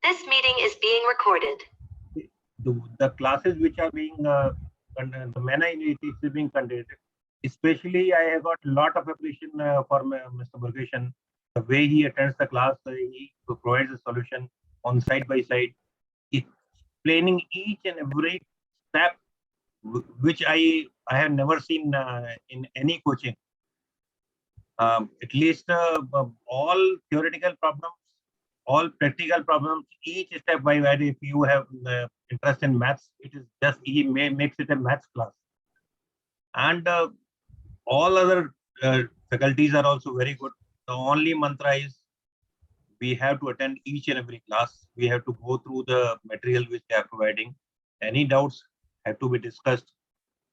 This meeting is being recorded. The classes which are being, the manner in which it is being conducted, especially I have got a lot of appreciation for Mr. Murugesan. The way he attends the class, he provides a solution on side by side, explaining each and every step, which I have never seen in any coaching. At least all theoretical problems, all practical problems, each step by step. If you have interest in maths, it is just he makes it a maths class, and all other faculties are also very good. The only mantra is we have to attend each and every class. We have to go through the material which they are providing. Any doubts have to be discussed,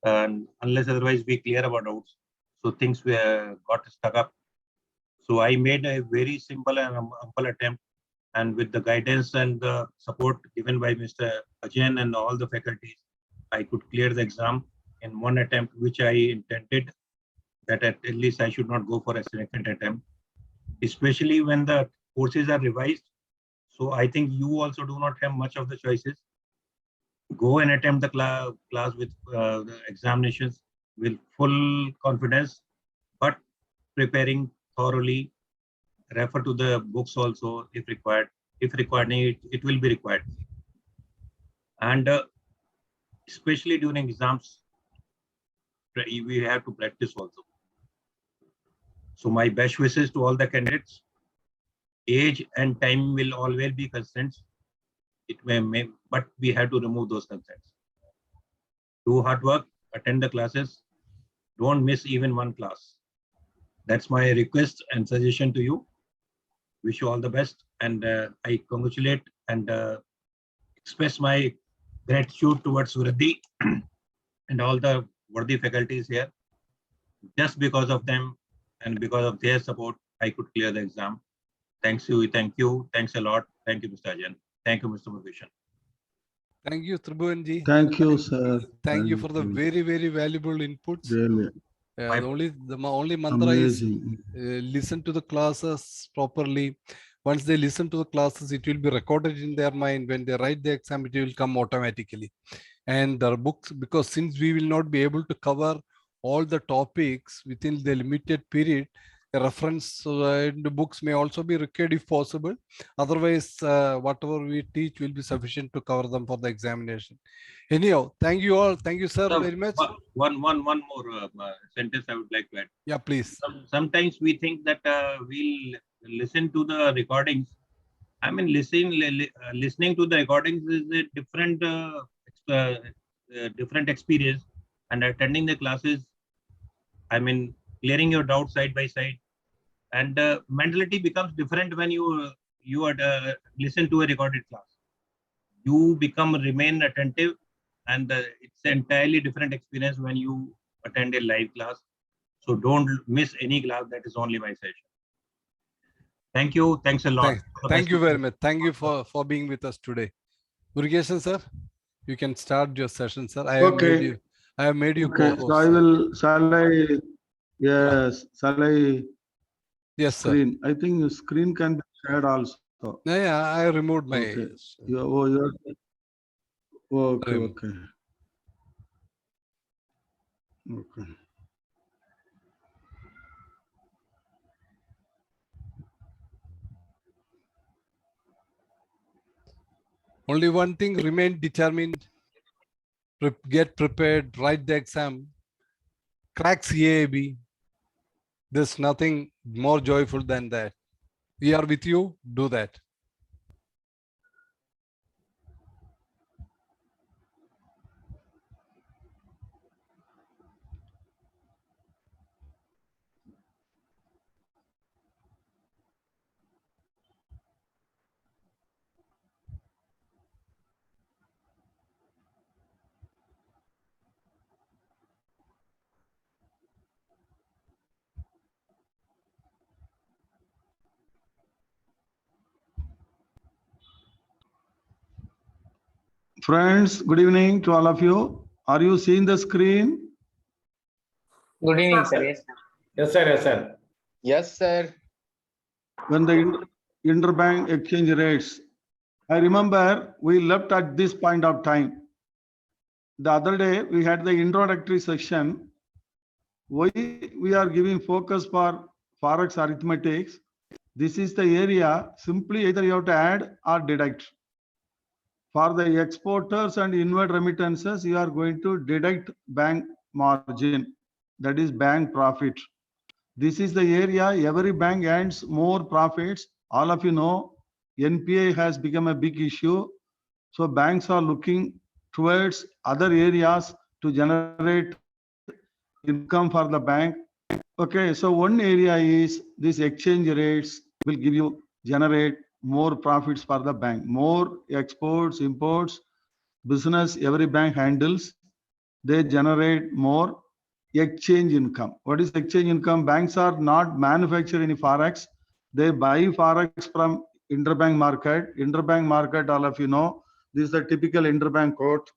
unless otherwise we clear our doubts. So things were got stuck up. So I made a very simple and humble attempt, and with the guidance and the support given by Mr. Ajan and all the faculties, I could clear the exam in one attempt, which I intended that at least I should not go for a second attempt, especially when the courses are revised. So I think you also do not have much of the choices. Go and attempt the class with the examinations with full confidence, but preparing thoroughly. Refer to the books also if required. If required, it will be required. And especially during exams, we have to practice also. So my best wishes to all the candidates. Age and time will always be constraints. It may, but we have to remove those constraints. Do hard work, attend the classes. Don't miss even one class. That's my request and suggestion to you. Wish you all the best, and I congratulate and express my gratitude towards Vridhi and all the worthy faculties here. Just because of them and because of their support, I could clear the exam. Thanks you, thanks a lot. Thank you, Mr. Ajan. Thank you, Mr. Murugesan. Thank you, Tribhuvanji. Thank you, sir. Thank you for the very, very valuable inputs. Really The only mantra amazing. is listen to the classes properly. Once they listen to the classes, it will be recorded in their mind. When they write the exam, it will come automatically. And their books, because since we will not be able to cover all the topics within the limited period, a reference in the books may also be required if possible. Otherwise, whatever we teach will be sufficient to cover them for the examination. Anyhow, thank you all. Thank you, sir, very much. One more sentence I would like to add. Yeah, please. Sometimes we think that we'll listen to the recordings. I mean, listening to the recordings is a different experience, and attending the classes, I mean, clearing your doubts side by side, and mentality becomes different when you listen to a recorded class. You remain attentive, and it's an entirely different experience when you attend a live class. So don't miss any class. That is only my session. Thank you. Thanks a lot. Thank you very much. Thank you for being with us today. Murugesan, sir, you can start your session, sir. I have made you Okay, co-host. so I will, shall I? Yes, shall I? Yes, sir. Screen. I think screen can be shared also. Yeah, I removed my. Okay. You're okay. Okay. Okay. Only one thing: remain determined, get prepared, write the exam, crack CAB. There's nothing more joyful than that. We are with you. Do that. Friends, good evening to all of you. Are you seeing the screen? Good evening, sir. Yes, sir. Yes, sir. Yes, sir. Yes, sir. When the interbank exchange rates I remember we left at this point of time. The other day we had the introductory section. Why we are giving focus for Forex arithmetics? This is the area simply either you have to add or deduct. For the exporters and inward remittances, you are going to deduct bank margin, that is bank profit. This is the area every bank earns more profits. All of you know NPA has become a big issue. So banks are looking towards other areas to generate income for the bank. Okay, so one area is these exchange rates will give you generate more profits for the bank. More exports, imports, business every bank handles, they generate more exchange income. What is exchange income? Banks are not manufacturing any forex. They buy forex from interbank market. Interbank market, all of you know, this is the typical interbank quote.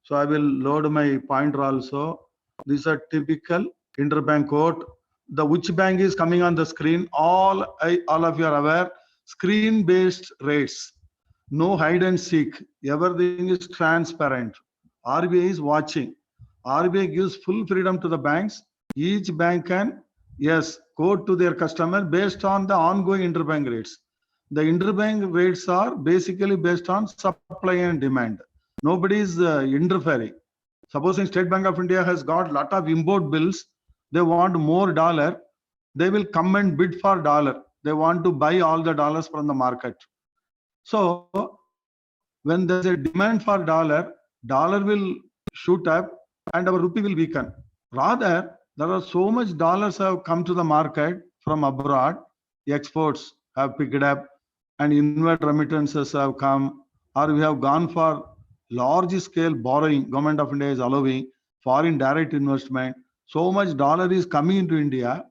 So I will load my pointer also. This is a typical interbank quote. The which bank is coming on the screen? All of you are aware. Screen-based rates. No hide and seek. Everything is transparent. RBI is watching. RBI gives full freedom to the banks. Each bank can, yes, quote to their customer based on the ongoing interbank rates. The interbank rates are basically based on supply and demand. Nobody is interfering. Supposing State Bank of India has got lot of import bills, they want more dollar, they will come and bid for dollar. They want to buy all the dollars from the market. So when there's a demand for dollar, dollar will shoot up and our rupee will weaken. Rather, there are so much dollars have come to the market from abroad, exports have picked up and inward remittances have come, or we have gone for large scale borrowing. Government of India is allowing foreign direct investment. So much dollar is coming into India.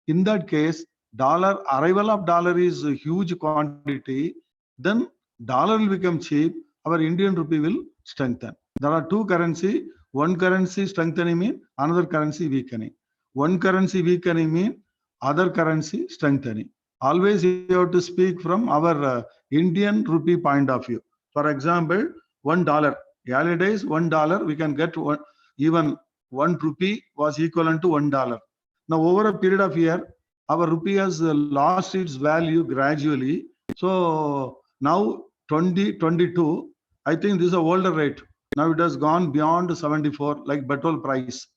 In that case, dollar arrival of dollar is a huge quantity. Then dollar will become cheap. Our Indian rupee will strengthen. There are two currency. One currency strengthening mean another currency weakening. One currency weakening mean other currency strengthening. Always you have to speak from our Indian rupee point of view. For example, $1. Early days, $1 we can get one, even 1 rupee was equivalent to $1. Now over a period of year, our rupee has lost its value gradually. So now 2022, I think this is a older rate. Now it has gone beyond 74, like petrol price.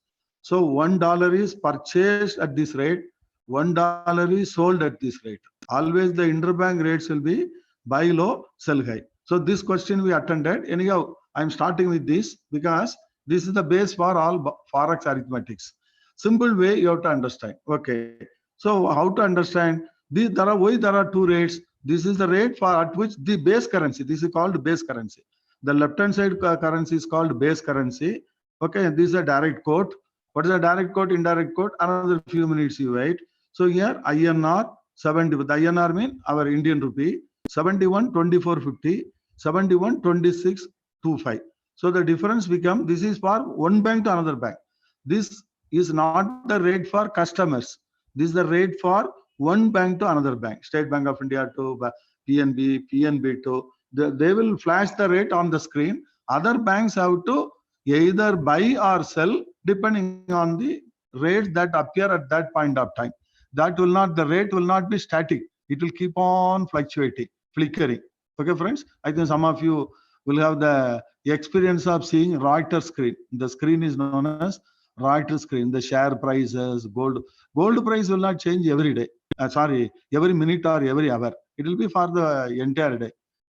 So $1 is purchased at this rate, $1 is sold at this rate. Always the interbank rates will be buy low, sell high. So this question we attended. Anyhow, I'm starting with this because this is the base for all Forex arithmetics. Simple way you have to understand. Okay. So how to understand? There are two rates. This is the rate for at which the base currency. This is called base currency. The left-hand side currency is called base currency. Okay. This is a direct quote. What is a direct quote? Indirect quote? Another few minutes you wait. So here INR 70. The INR mean our Indian rupee 71.2450, 71.2625. So the difference become, this is for one bank to another bank. This is not the rate for customers. This is the rate for one bank to another bank. State Bank of India to PNB to, they will flash the rate on the screen. Other banks have to either buy or sell depending on the rates that appear at that point of time. That will not, the rate will not be static. It will keep on fluctuating, flickering. Okay, friends? I think some of you will have the experience of seeing Reuters screen. The screen is known as Reuters screen. The share prices, gold price will not change every day. Every minute or every hour. It will be for the entire day.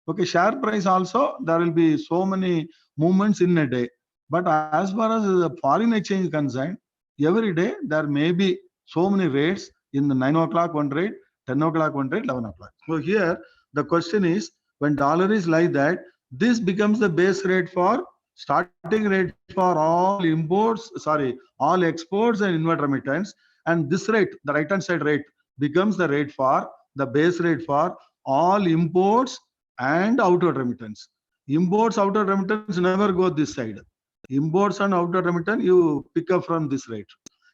Okay, share price also, there will be so many movements in a day. But as far as the foreign exchange is concerned, every day there may be so many rates. In the 9 o'clock one rate, 10 o'clock one rate, 11 o'clock. So here the question is, when dollar is like that, this becomes the base rate for starting rate for all imports, all exports and inward remittance. And this rate, the right hand side rate, becomes the rate for the base rate for all imports and outward remittance. Imports, outward remittance never go this side. Imports and outward remittance you pick up from this rate.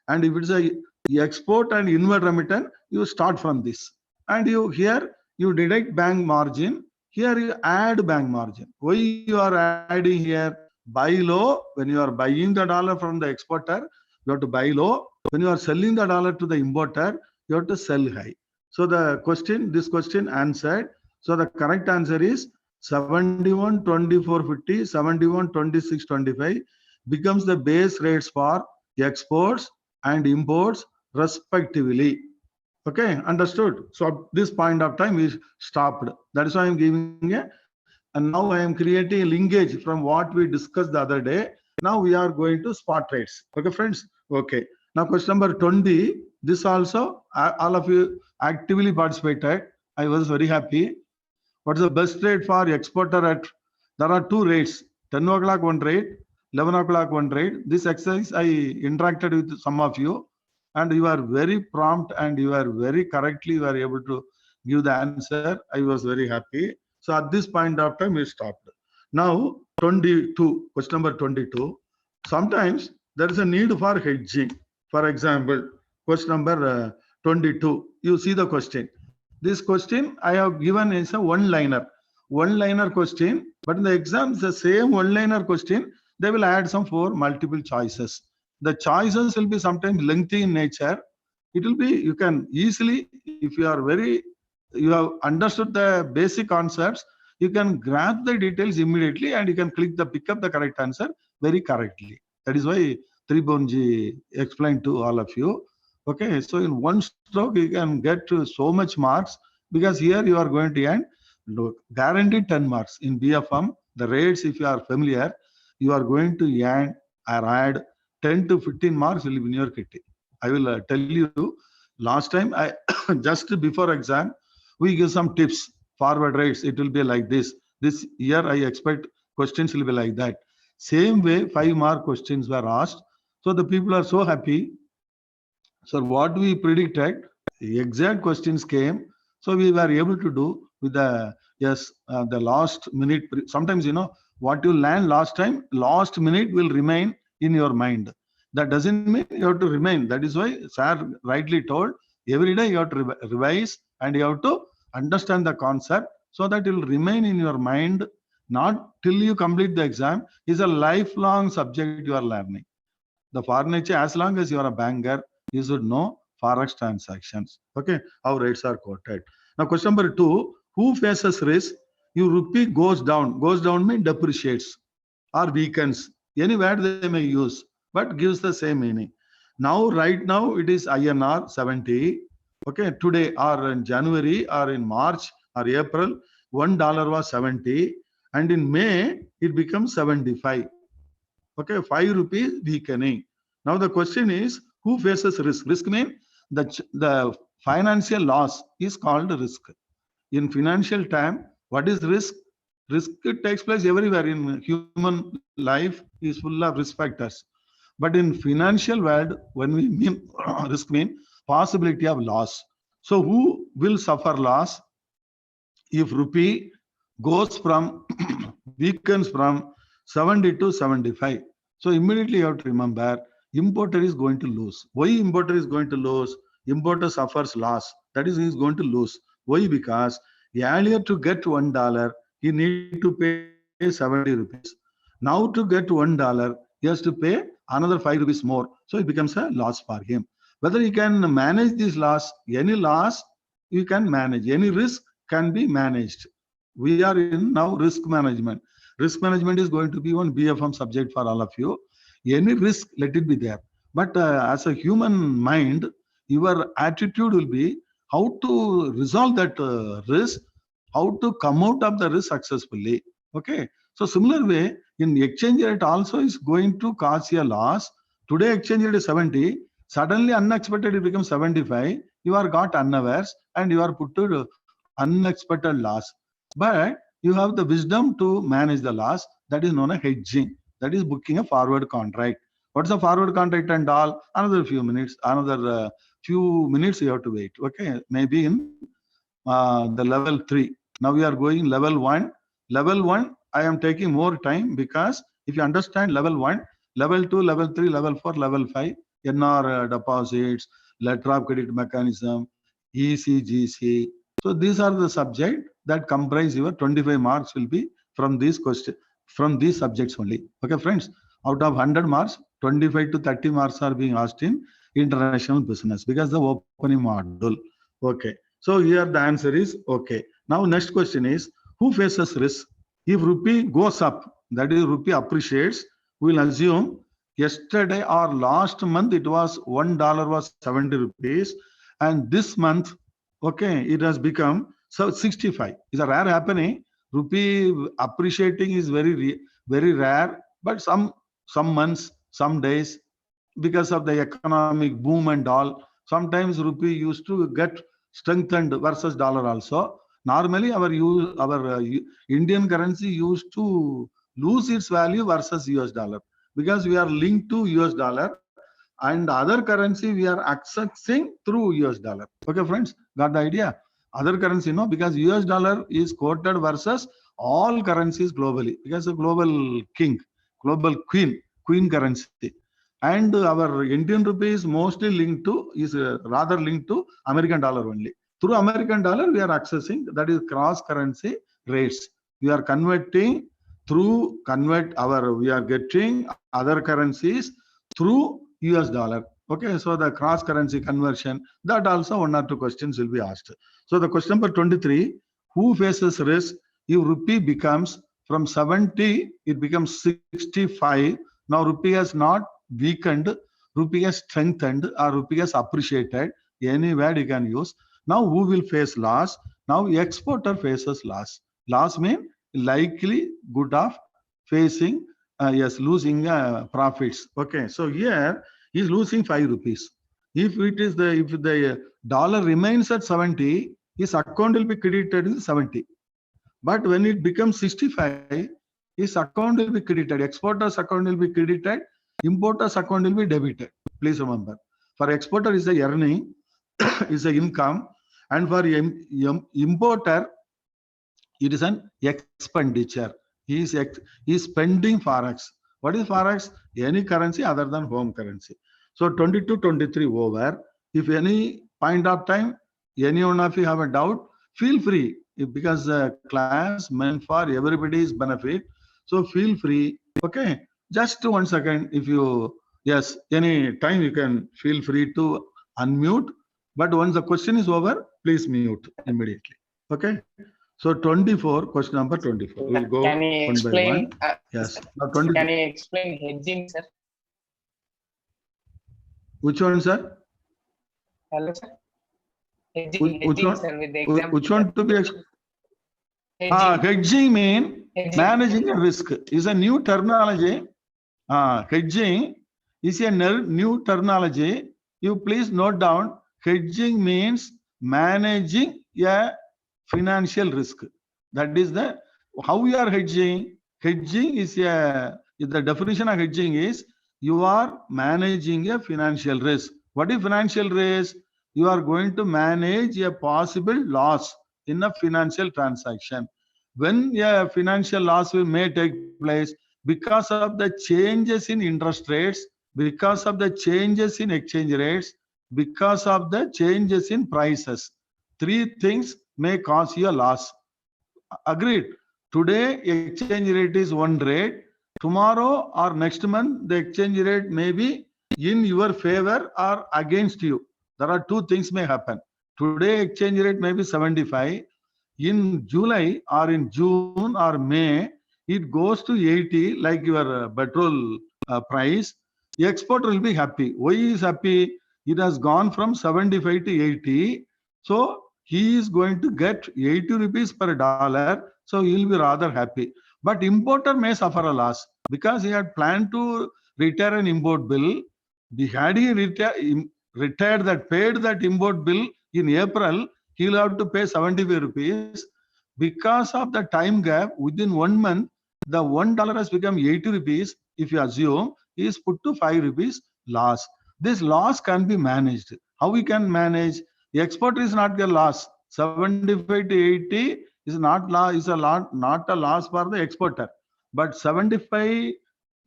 And if it's a export and inward remittance, you start from this. And you here you deduct bank margin. Here you add bank margin. Why you are adding here? Buy low. When you are buying the dollar from the exporter, you have to buy low. When you are selling the dollar to the importer, you have to sell high. So this question answered. So the correct answer is 71.2450, 71.2625 becomes the base rates for exports and imports respectively. Okay, understood. So at this point of time we stopped. That is why I am giving a, and now I am creating a linkage from what we discussed the other day. Now we are going to spot rates. Okay, friends. Okay. Now question number 20. This also all of you actively participated. I was very happy. What is the best rate for exporter at? There are two rates. 10 o'clock one rate, 11 o'clock one rate. This exercise I interacted with some of you, and you are very prompt and you are very correctly you are able to give the answer. I was very happy. So at this point of time we stopped. Now 22, question number 22. Sometimes there is a need for hedging. For example, question number 22. You see the question. This question I have given is a one-liner question, but in the exam the same one-liner question, they will add some 4 multiple choices. The choices will be sometimes lengthy in nature. It will be, you can easily, if you are you have understood the basic concepts, you can grab the details immediately and you can pick up the correct answer very correctly. That is why Tribhuvanji explained to all of you. Okay, so in one stroke you can get to so much marks, because here you are going to earn guaranteed 10 marks. In BFM, the rates, if you are familiar, you are going to earn or add 10 to 15 marks will be in your kitty. I will tell you, last time, I just before exam, we give some tips, forward rates, it will be like this. This year, I expect questions will be like that. Same way, 5-mark questions were asked. So the people are so happy. So what we predicted, exact questions came. So we were able to do with the, the last minute. Sometimes, what you learned last time, last minute will remain in your mind. That doesn't mean you have to remain. That is why sir rightly told, every day you have to revise and you have to understand the concept so that it will remain in your mind, not till you complete the exam. It's a lifelong subject you are learning. The foreign exchange, as long as you are a banker, you should know forex transactions. Okay, how rates are quoted. Now, question number 2: who faces risk? Your rupee goes down. Goes down means depreciates or weakens. Any word they may use, but gives the same meaning. Now, right now, it is INR 70. Okay, today or in January or in March or April, $1 was 70, and in May it becomes 75. Okay, 5 rupees weakening. Now the question is, who faces risk? Risk means the financial loss is called risk. In financial time, what is risk? Risk takes place everywhere in human life, is full of risk factors. But in financial world, when we mean risk mean possibility of loss. So who will suffer loss if rupee goes from weakens from 70 to 75? So immediately you have to remember, importer is going to lose. Why importer is going to lose? Importer suffers loss. That is, he is going to lose. Why? Because earlier to get $1, he need to pay 70 rupees. Now to get $1, he has to pay another 5 rupees more. So it becomes a loss for him. Whether he can manage this loss, any loss you can manage. Any risk can be managed. We are in now risk management. Risk management is going to be one BFM subject for all of you. Any risk, let it be there. But as a human mind, your attitude will be how to resolve that risk, how to come out of the risk successfully. Okay. So similar way, in exchange rate also is going to cause a loss. Today exchange rate is 70. Suddenly unexpected it becomes 75. You are got unawares and you are put to unexpected loss. But you have the wisdom to manage the loss. That is known as hedging. That is booking a forward contract. What's a forward contract and all? Another few minutes, you have to wait. Okay, maybe in the level 3. Now we are going level 1. Level 1, I am taking more time because if you understand level 1, level 2, level 3, level 4, level 5, NR deposits, letter of credit mechanism, ECGC, So these are the subject that comprise your 25 marks will be from these questions, from these subjects only. Okay, friends, out of 100 marks, 25 to 30 marks are being asked in international business because the opening module. Okay, so here the answer is okay. Now next question is, who faces risk? If rupee goes up, that is rupee appreciates, we will assume yesterday or last month it was $1 was 70 rupees, and this month, okay, it has become so 65. It's a rare happening. Rupee appreciating is very rare, but some months, some days, because of the economic boom and all, sometimes rupee used to get strengthened versus dollar also. Normally, our Indian currency used to lose its value versus US dollar because we are linked to US dollar, and other currency we are accessing through US dollar. Okay, friends, got the idea? Other currency, no, because US dollar is quoted versus all currencies globally because a global king, global queen currency. And our Indian rupee is mostly linked to, rather linked to American dollar only. Through American dollar, we are accessing, that is cross currency rates. We are converting we are getting other currencies through US dollar. Okay, so the cross currency conversion, that also 1 or 2 questions will be asked. So the question number 23, who faces risk if rupee becomes from 70, it becomes 65. Now rupee has not weakened, rupee has strengthened, or rupee has appreciated. Any word you can use. Now who will face loss? Now exporter faces loss. Loss means likely good of facing, losing profits. Okay, so here he is losing 5 rupees. If the dollar remains at 70, his account will be credited in 70. But when it becomes 65, his account will be credited. Exporter's account will be credited. Importer's account will be debited. Please remember, for exporter is the earning, is the income, and for importer, it is an expenditure. He is spending forex. What is forex? Any currency other than home currency. So 22, 23 over. If any point of time, any one of you have a doubt, feel free, because the class meant for everybody's benefit. So feel free. Okay, just 1 second. If you, yes, any time you can feel free to unmute. But once the question is over, please mute immediately. Okay. So 24, question number 24. We'll go Can you one explain? by one. Yes. Sir, Now 20. can you explain hedging, sir? Which one, sir? Hello, sir. Which Hedging, one? sir, with the example. Which one to be Hedging. hedging mean Hedging. managing a risk is a new terminology. Hedging is a new terminology. You please note down, hedging means managing a financial risk. That is the how we are hedging. Hedging is the definition of hedging is you are managing a financial risk. What is financial risk? You are going to manage a possible loss in a financial transaction. When a financial loss may take place because of the changes in interest rates, because of the changes in exchange rates, because of the changes in prices. 3 things may cause you a loss. Agreed. Today exchange rate is one rate. Tomorrow or next month the exchange rate may be in your favor or against you. There are 2 things may happen. Today exchange rate may be 75. In July or in June or May, it goes to 80 like your petrol price. The exporter will be happy. Why he is happy? It has gone from 75 to 80. So he is going to get 80 rupees per dollar. So he will be rather happy. But importer may suffer a loss because he had planned to retire an import bill. Had he retired that, paid that import bill in April, he will have to pay 75 rupees. Because of the time gap, within 1 month, the $1 has become 80 rupees. If you assume, he is put to 5 rupees loss. This loss can be managed. How we can manage? The exporter is not a loss. 75 to 80 is not a loss for the exporter. But 75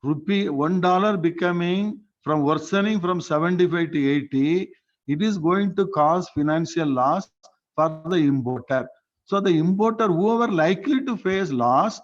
rupee, $1 becoming from worsening from 75 to 80, it is going to cause financial loss for the importer. So the importer, whoever likely to face loss,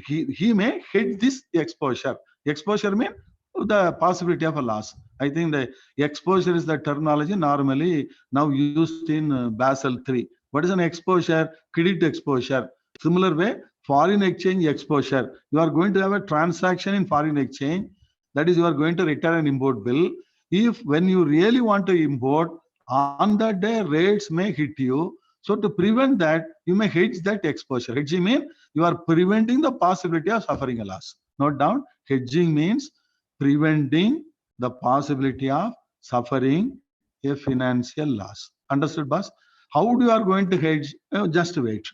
he may hedge this exposure. Exposure means the possibility of a loss. I think the exposure is the terminology normally now used in Basel III. What is an exposure? Credit exposure. Similar way, foreign exchange exposure. You are going to have a transaction in foreign exchange. That is, you are going to return an import bill. If when you really want to import, on that day rates may hit you. So to prevent that, you may hedge that exposure. Hedging means you are preventing the possibility of suffering a loss. Note down, hedging means preventing the possibility of suffering a financial loss. Understood, boss? How do you are going to hedge? Just wait.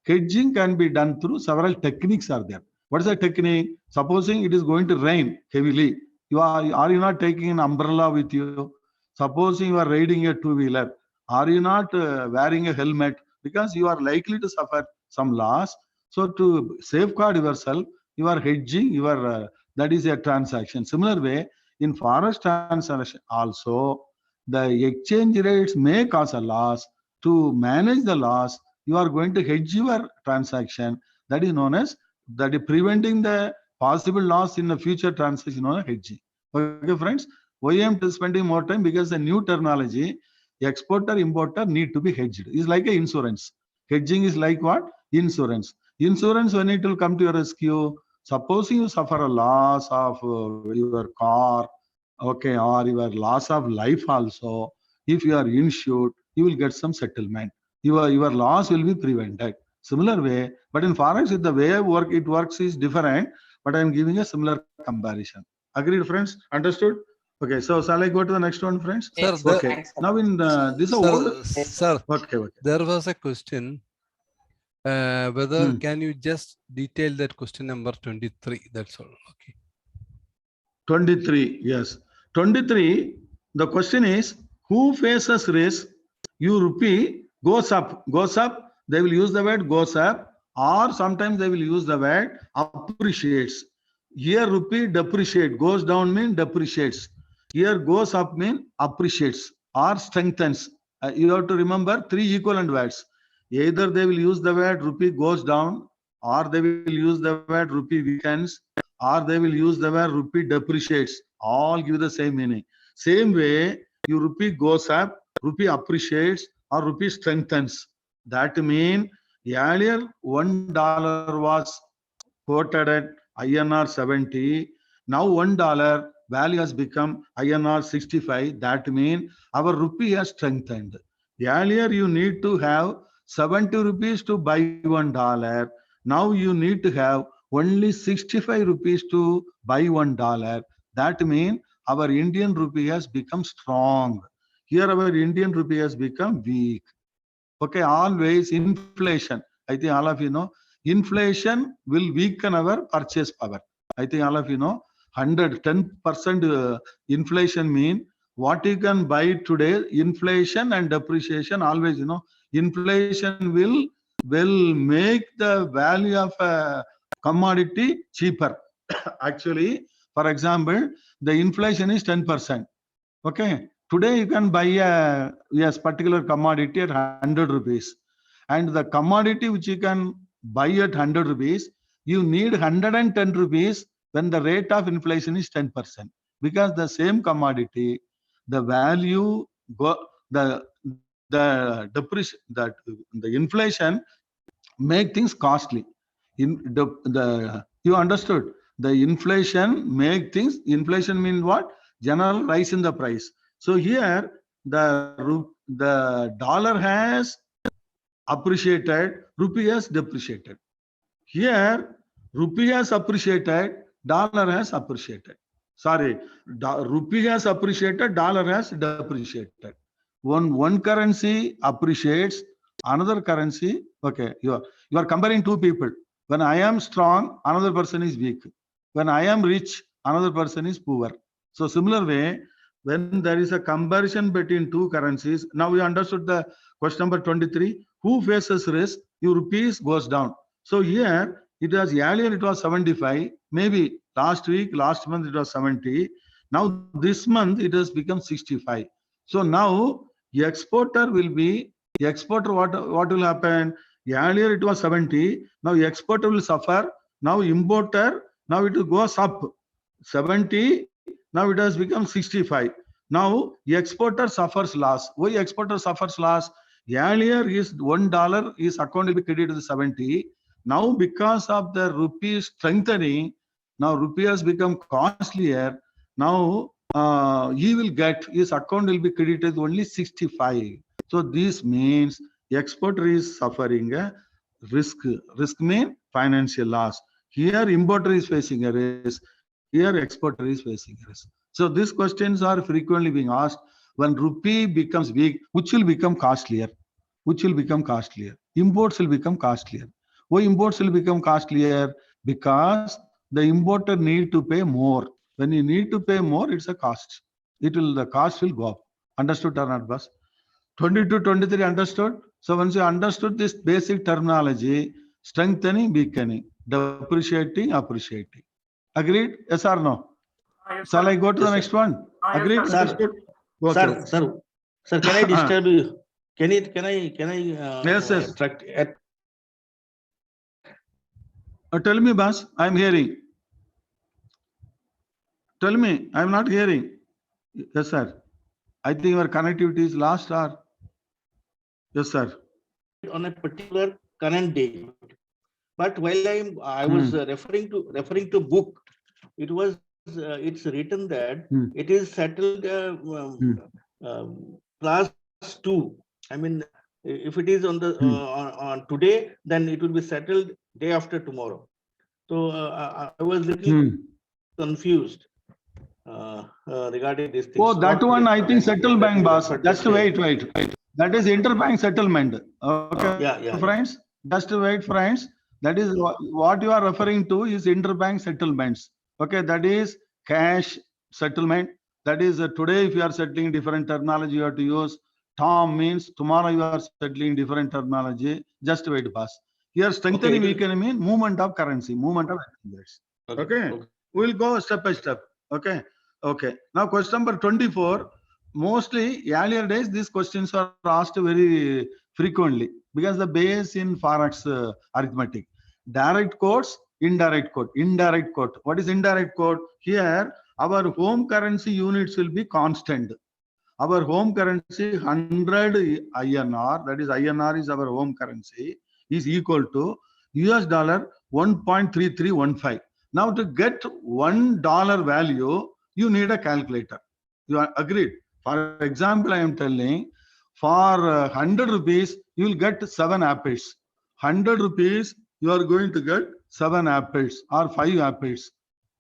Hedging can be done through several techniques are there. What is the technique? Supposing it is going to rain heavily. Are you not taking an umbrella with you? Supposing you are riding a two-wheeler. Are you not wearing a helmet? Because you are likely to suffer some loss. So to safeguard yourself, you are hedging your, that is a transaction. Similar way, in forex transaction also, the exchange rates may cause a loss. To manage the loss, you are going to hedge your transaction. That is known as, that is preventing the possible loss in the future transaction known as hedging. Okay, friends. Why I am spending more time? Because the new terminology, exporter, importer need to be hedged. It's like an insurance. Hedging is like what? Insurance. Insurance, when it will come to your rescue, supposing you suffer a loss of your car, okay, or your loss of life also, if you are insured, you will get some settlement. Your loss will be prevented. Similar way, but in forex, the way it works is different, but I am giving a similar comparison. Agreed, friends? Understood? Okay, so shall I go to the next one, friends? Sir, Yes, the- Okay. thanks, sir. Now in this Sir, old. sir, Okay. there was a question. Whether Hmm. can you just detail that question number 23? That's all. Okay. 23, yes. 23, the question is, who faces risk? You rupee goes up, they will use the word goes up, or sometimes they will use the word appreciates. Here rupee depreciate, goes down mean depreciates. Here goes up mean appreciates or strengthens. You have to remember three equivalent words. Either they will use the word rupee goes down, or they will use the word rupee weakens, or they will use the word rupee depreciates. All give the same meaning. Same way, you rupee goes up, rupee appreciates, or rupee strengthens. That means earlier $1 was quoted at INR 70. Now $1 value has become INR 65. That means our rupee has strengthened. Earlier you need to have 70 rupees to buy $1. Now you need to have only 65 rupees to buy $1. That means our Indian rupee has become strong. Here our Indian rupee has become weak. Okay, always inflation. I think all of you know, inflation will weaken our purchase power. I think all of you know, 110% inflation mean what you can buy today, inflation and depreciation always, you know, inflation will make the value of a commodity cheaper. Actually, for example, the inflation is 10%. Okay, today you can buy a yes particular commodity at 100 rupees, and the commodity which you can buy at 100 rupees, you need 110 rupees when the rate of inflation is 10%, because the same commodity, the value the inflation make things costly. You understood? The inflation make things. Inflation means what? General rise in the price. So here the dollar has appreciated, rupee has depreciated. Here rupee has appreciated, dollar has appreciated. Sorry, rupee has appreciated, dollar has depreciated. One currency appreciates, another currency. Okay, you are comparing two people. When I am strong, another person is weak. When I am rich, another person is poor. So similar way, when there is a comparison between two currencies, now we understood the question number 23. Who faces risk? Your rupees goes down. So here it was earlier it was 75. Maybe last week, last month it was 70. Now this month it has become 65. So now the exporter will be Exporter, what will happen? Earlier it was 70. Now exporter will suffer. Now importer, now it will go up 70. Now it has become 65. Now exporter suffers loss. Why exporter suffers loss? Earlier is $1 is account will be credited to 70. Now because of the rupee strengthening, now rupee has become costlier. Now he will get his account will be credited only 65. So this means exporter is suffering a risk. Risk means financial loss. Here importer is facing a risk. Here exporter is facing a risk. So these questions are frequently being asked. When rupee becomes weak, which will become costlier? Which will become costlier? Imports will become costlier. Why imports will become costlier? Because the importer need to pay more. When you need to pay more, it's a cost. The cost will go up. Understood or not, boss? 22, 23 understood? So once you understood this basic terminology, strengthening, weakening, depreciating, appreciating. Agreed? Yes or no? Shall I go to the next one? Agreed? Sir. Understood? Okay. Sir, can I disturb you? Can I? Yes. At Tell me, boss. I'm hearing. Tell me. I'm not hearing. Yes, sir. I think your connectivity is lost or? Yes, sir. on a particular current date, but while I was referring to book, it was it's written that it is settled class 2. I mean, if it is on the on today, then it will be settled day after tomorrow. So I was little confused regarding this thing. Oh, that one I think settlement, boss. Just wait. That is interbank settlement. Okay, Yeah. friends. Just wait, friends. That is what you are referring to is interbank settlements. Okay, that is cash settlement. That is today, if you are settling different terminology, you have to use Tom means tomorrow you are settling different terminology. Just wait, boss. Here, strengthening weakening mean movement of currency, movement of exchange rates. Okay. We'll go step by step. Okay. Now, question number 24. Mostly earlier days, these questions are asked very frequently because the base in Forex arithmetic. Direct quotes, indirect quote. Indirect quote. What is indirect quote? Here, our home currency units will be constant. Our home currency 100 INR, that is INR is our home currency, is equal to US dollar 1.3315. Now to get $1 value, you need a calculator. You are agreed? For example, I am telling for 100 rupees, you will get 7 apples. 100 rupees, you are going to get 7 apples or 5 apples.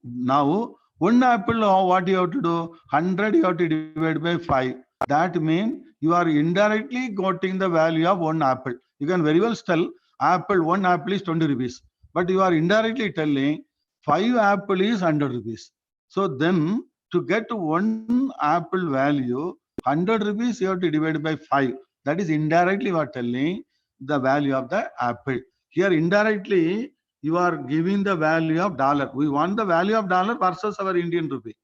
Now, 1 apple, what you have to do? 100 you have to divide by 5. That means you are indirectly getting the value of 1 apple. You can very well tell apple, 1 apple is 20 rupees. But you are indirectly telling 5 apple is 100 rupees. So then to get 1 apple value, 100 rupees you have to divide by 5. That is indirectly you are telling the value of the apple. Here indirectly you are giving the value of dollar. We want the value of dollar versus our Indian rupee.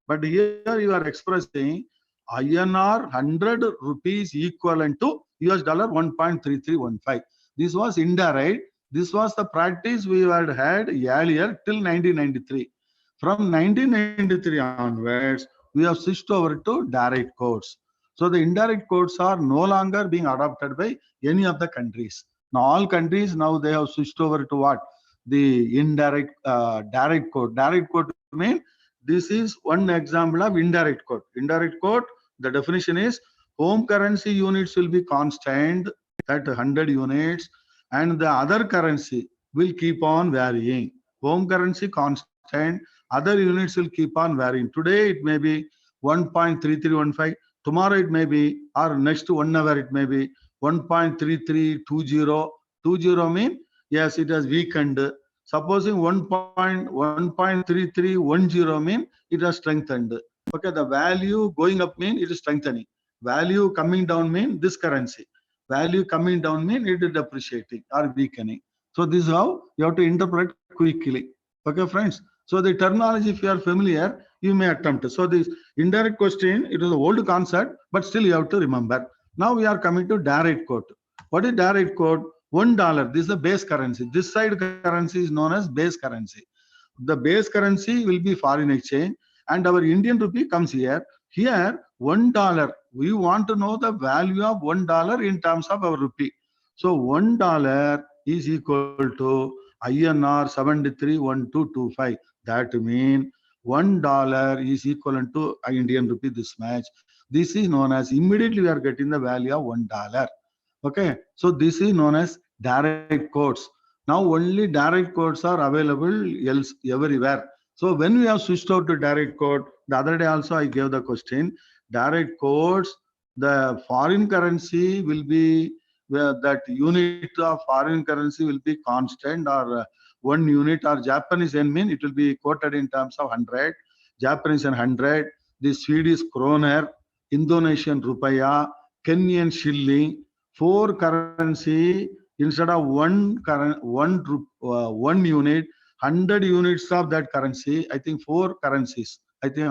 But here you are expressing INR 100 rupees equivalent to US dollar 1.3315. This was indirect. This was the practice we had earlier till 1993. From 1993 onwards, we have switched over to direct quotes. So the indirect quotes are no longer being adopted by any of the countries. Now all countries now they have switched over to what? The indirect direct quote. Direct quote means this is one example of indirect quote. Indirect quote, the definition is home currency units will be constant at 100 units and the other currency will keep on varying. Home currency constant, other units will keep on varying. Today it may be 1.3315, tomorrow it may be, or next 1 hour it may be 1.3320. 20 mean yes, it has weakened. Supposing 1.3310 mean it has strengthened. Okay, the value going up mean it is strengthening. Value coming down mean this currency. Value coming down mean it is depreciating or weakening. So this is how you have to interpret quickly. Okay, friends. So the terminology, if you are familiar, you may attempt. So this indirect question, it is an old concept, but still you have to remember. Now we are coming to direct quote. What is direct quote? $1. This is the base currency. This side currency is known as base currency. The base currency will be foreign exchange, and our Indian rupee comes here. Here, $1. We want to know the value of $1 in terms of our rupee. So $1 is equal to INR 731225. That means $1 is equivalent to Indian rupee this much. This is known as, immediately we are getting the value of $1. Okay, so this is known as direct quotes. Now only direct quotes are available else everywhere. So when we have switched out to direct quote, the other day also I gave the question, direct quotes, the foreign currency will be, that unit of foreign currency will be constant, or 1 unit, or Japanese yen mean it will be quoted in terms of 100, Japanese yen 100, the Swedish kroner, Indonesian rupiah, Kenyan shilling, 4 currency instead of one unit, 100 units of that currency. I think 4 currencies. I think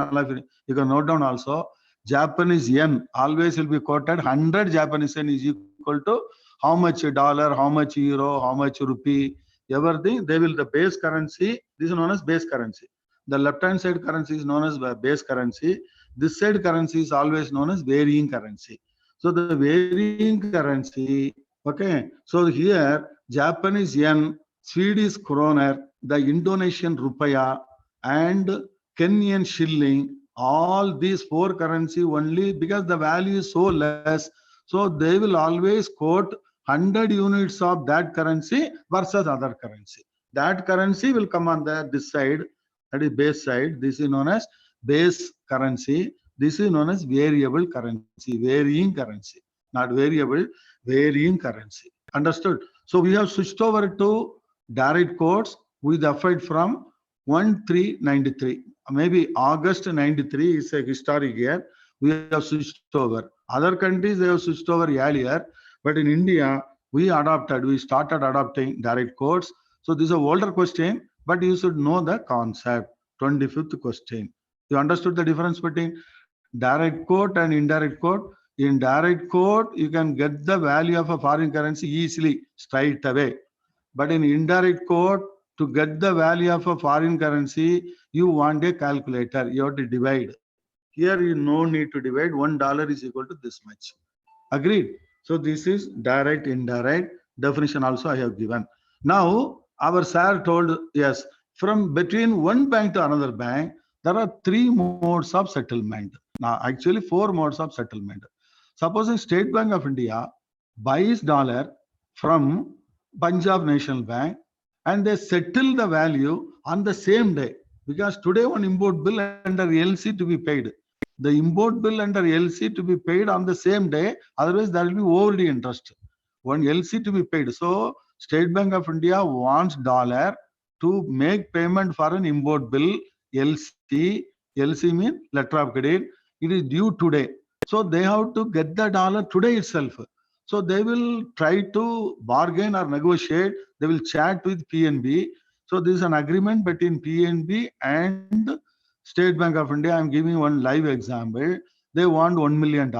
you can note down also. Japanese yen always will be quoted 100 Japanese yen is equal to how much dollar, how much euro, how much rupee, everything. They will, the base currency, this is known as base currency. The left hand side currency is known as base currency. This side currency is always known as varying currency. So the varying currency, okay. So here Japanese yen, Swedish kroner, the Indonesian rupiah, and Kenyan shilling, all these 4 currency only, because the value is so less, so they will always quote 100 units of that currency versus other currency. That currency will come on this side, that is base side. This is known as base currency. This is known as variable currency, varying currency, not variable, varying currency. Understood? So we have switched over to direct quotes with effect from 1/3/93. Maybe August 93 is a historic year. We have switched over. Other countries, they have switched over earlier. But in India, we started adopting direct quotes. So this is an older question, but you should know the concept. 25th question. You understood the difference between direct quote and indirect quote? In direct quote, you can get the value of a foreign currency easily, straight away. But in indirect quote, to get the value of a foreign currency, you want a calculator. You have to divide. Here, you no need to divide. $1 is equal to this much. Agreed? So this is direct, indirect. Definition also I have given. Now, our sir told, yes, from between one bank to another bank, there are 3 modes of settlement. Now, actually 4 modes of settlement. Supposing State Bank of India buys dollar from Punjab National Bank, and they settle the value on the same day, because today one import bill under LC to be paid. The import bill under LC to be paid on the same day, otherwise there will be overdue interest. One LC to be paid. So State Bank of India wants dollar to make payment for an import bill, LC. LC means letter of credit. It is due today. So they have to get the dollar today itself. So they will try to bargain or negotiate. They will chat with PNB. So this is an agreement between PNB and State Bank of India. I am giving one live example. They want $1 million,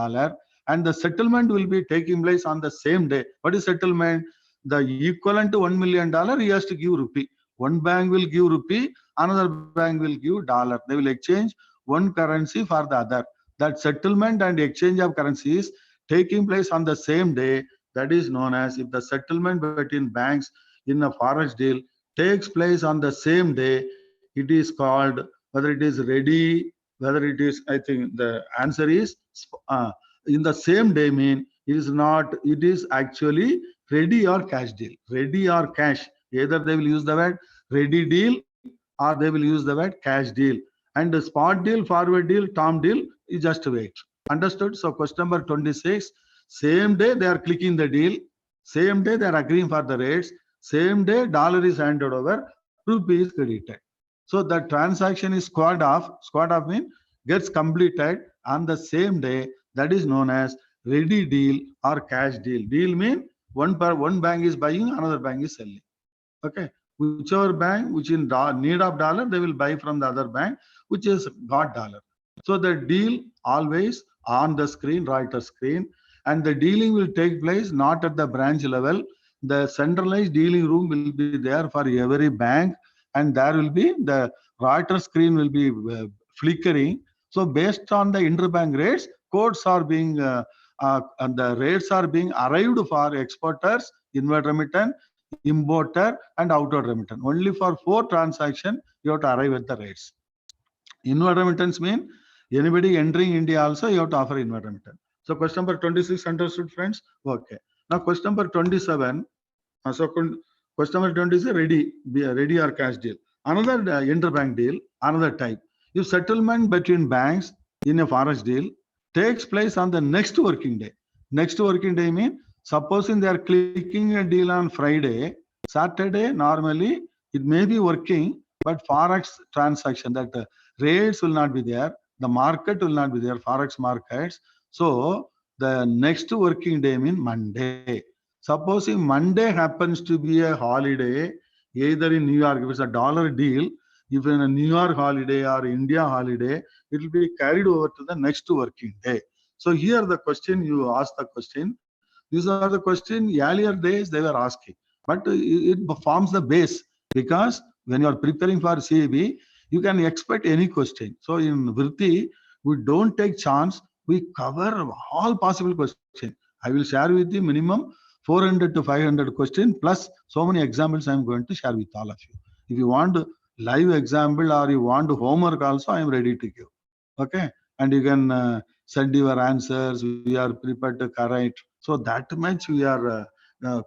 and the settlement will be taking place on the same day. What is settlement? The equivalent to $1 million, he has to give rupee. One bank will give rupee, another bank will give dollar. They will exchange one currency for the other. That settlement and exchange of currencies taking place on the same day, that is known as, if the settlement between banks in a forex deal takes place on the same day, it is called, whether it is ready, whether it is, I think the answer is in the same day mean it is not, it is actually ready or cash deal. Ready or cash. Either they will use the word ready deal or they will use the word cash deal. And the spot deal, forward deal, term deal is just wait. Understood? So question number 26, same day they are clicking the deal, same day they are agreeing for the rates, same day dollar is handed over, rupee is credited. So the transaction is squared off. Squared off means gets completed on the same day. That is known as ready deal or cash deal. Deal means one bank is buying, another bank is selling. Okay. Whichever bank which in need of dollar, they will buy from the other bank which is got dollar. So the deal always on the screen, Reuters screen, and the dealing will take place not at the branch level. The centralized dealing room will be there for every bank, and there will be the Reuters screen will be flickering. So based on the interbank rates, codes are being and the rates are being arrived for exporters, inward remittance, importer, and outward remittance. Only for 4 transactions you have to arrive at the rates. Inward remittance means anybody entering India also you have to offer inward remittance. So question number 26 understood, friends? Okay. Now question number 27. So question number 20 is a ready or cash deal. Another interbank deal, another type. If settlement between banks in a forex deal takes place on the next working day. Next working day means supposing they are clicking a deal on Friday, Saturday normally it may be working, but forex transaction that rates will not be there, the market will not be there, forex markets. So the next working day means Monday. Supposing Monday happens to be a holiday, either in New York, if it's a dollar deal, if in a New York holiday or India holiday, it will be carried over to the next working day. So here the question, you asked the question, these are the questions earlier days they were asking, but it forms the base, because when you are preparing for CAB, you can expect any question. So in Vritti, we don't take chance, we cover all possible questions. I will share with you minimum 400 to 500 questions plus so many examples I am going to share with all of you. If you want live example or you want homework also, I am ready to give. Okay, and you can send your answers. We are prepared to correct. So that much we are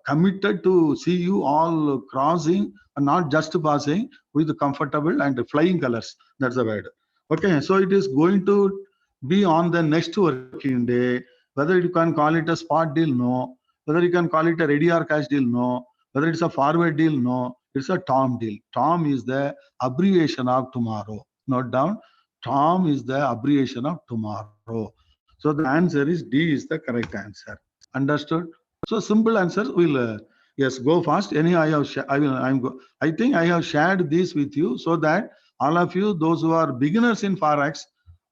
committed to see you all crossing and not just passing with comfortable and flying colors. That's the word. Okay, so it is going to be on the next working day. Whether you can call it a spot deal, no. Whether you can call it a ready or cash deal, no. Whether it's a forward deal, no. It's a TOM deal. TOM is the abbreviation of tomorrow. Note down. TOM is the abbreviation of tomorrow. So the answer is D is the correct answer. Understood? So simple answers will yes, go fast. Anyhow, I think I have shared this with you so that all of you, those who are beginners in forex,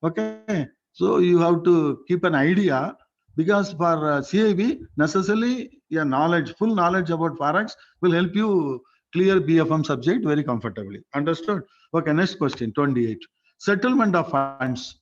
okay. So you have to keep an idea, because for CAB necessarily your knowledge, full knowledge about forex will help you clear BFM subject very comfortably. Understood? Okay. Next question, 28. Settlement of funds.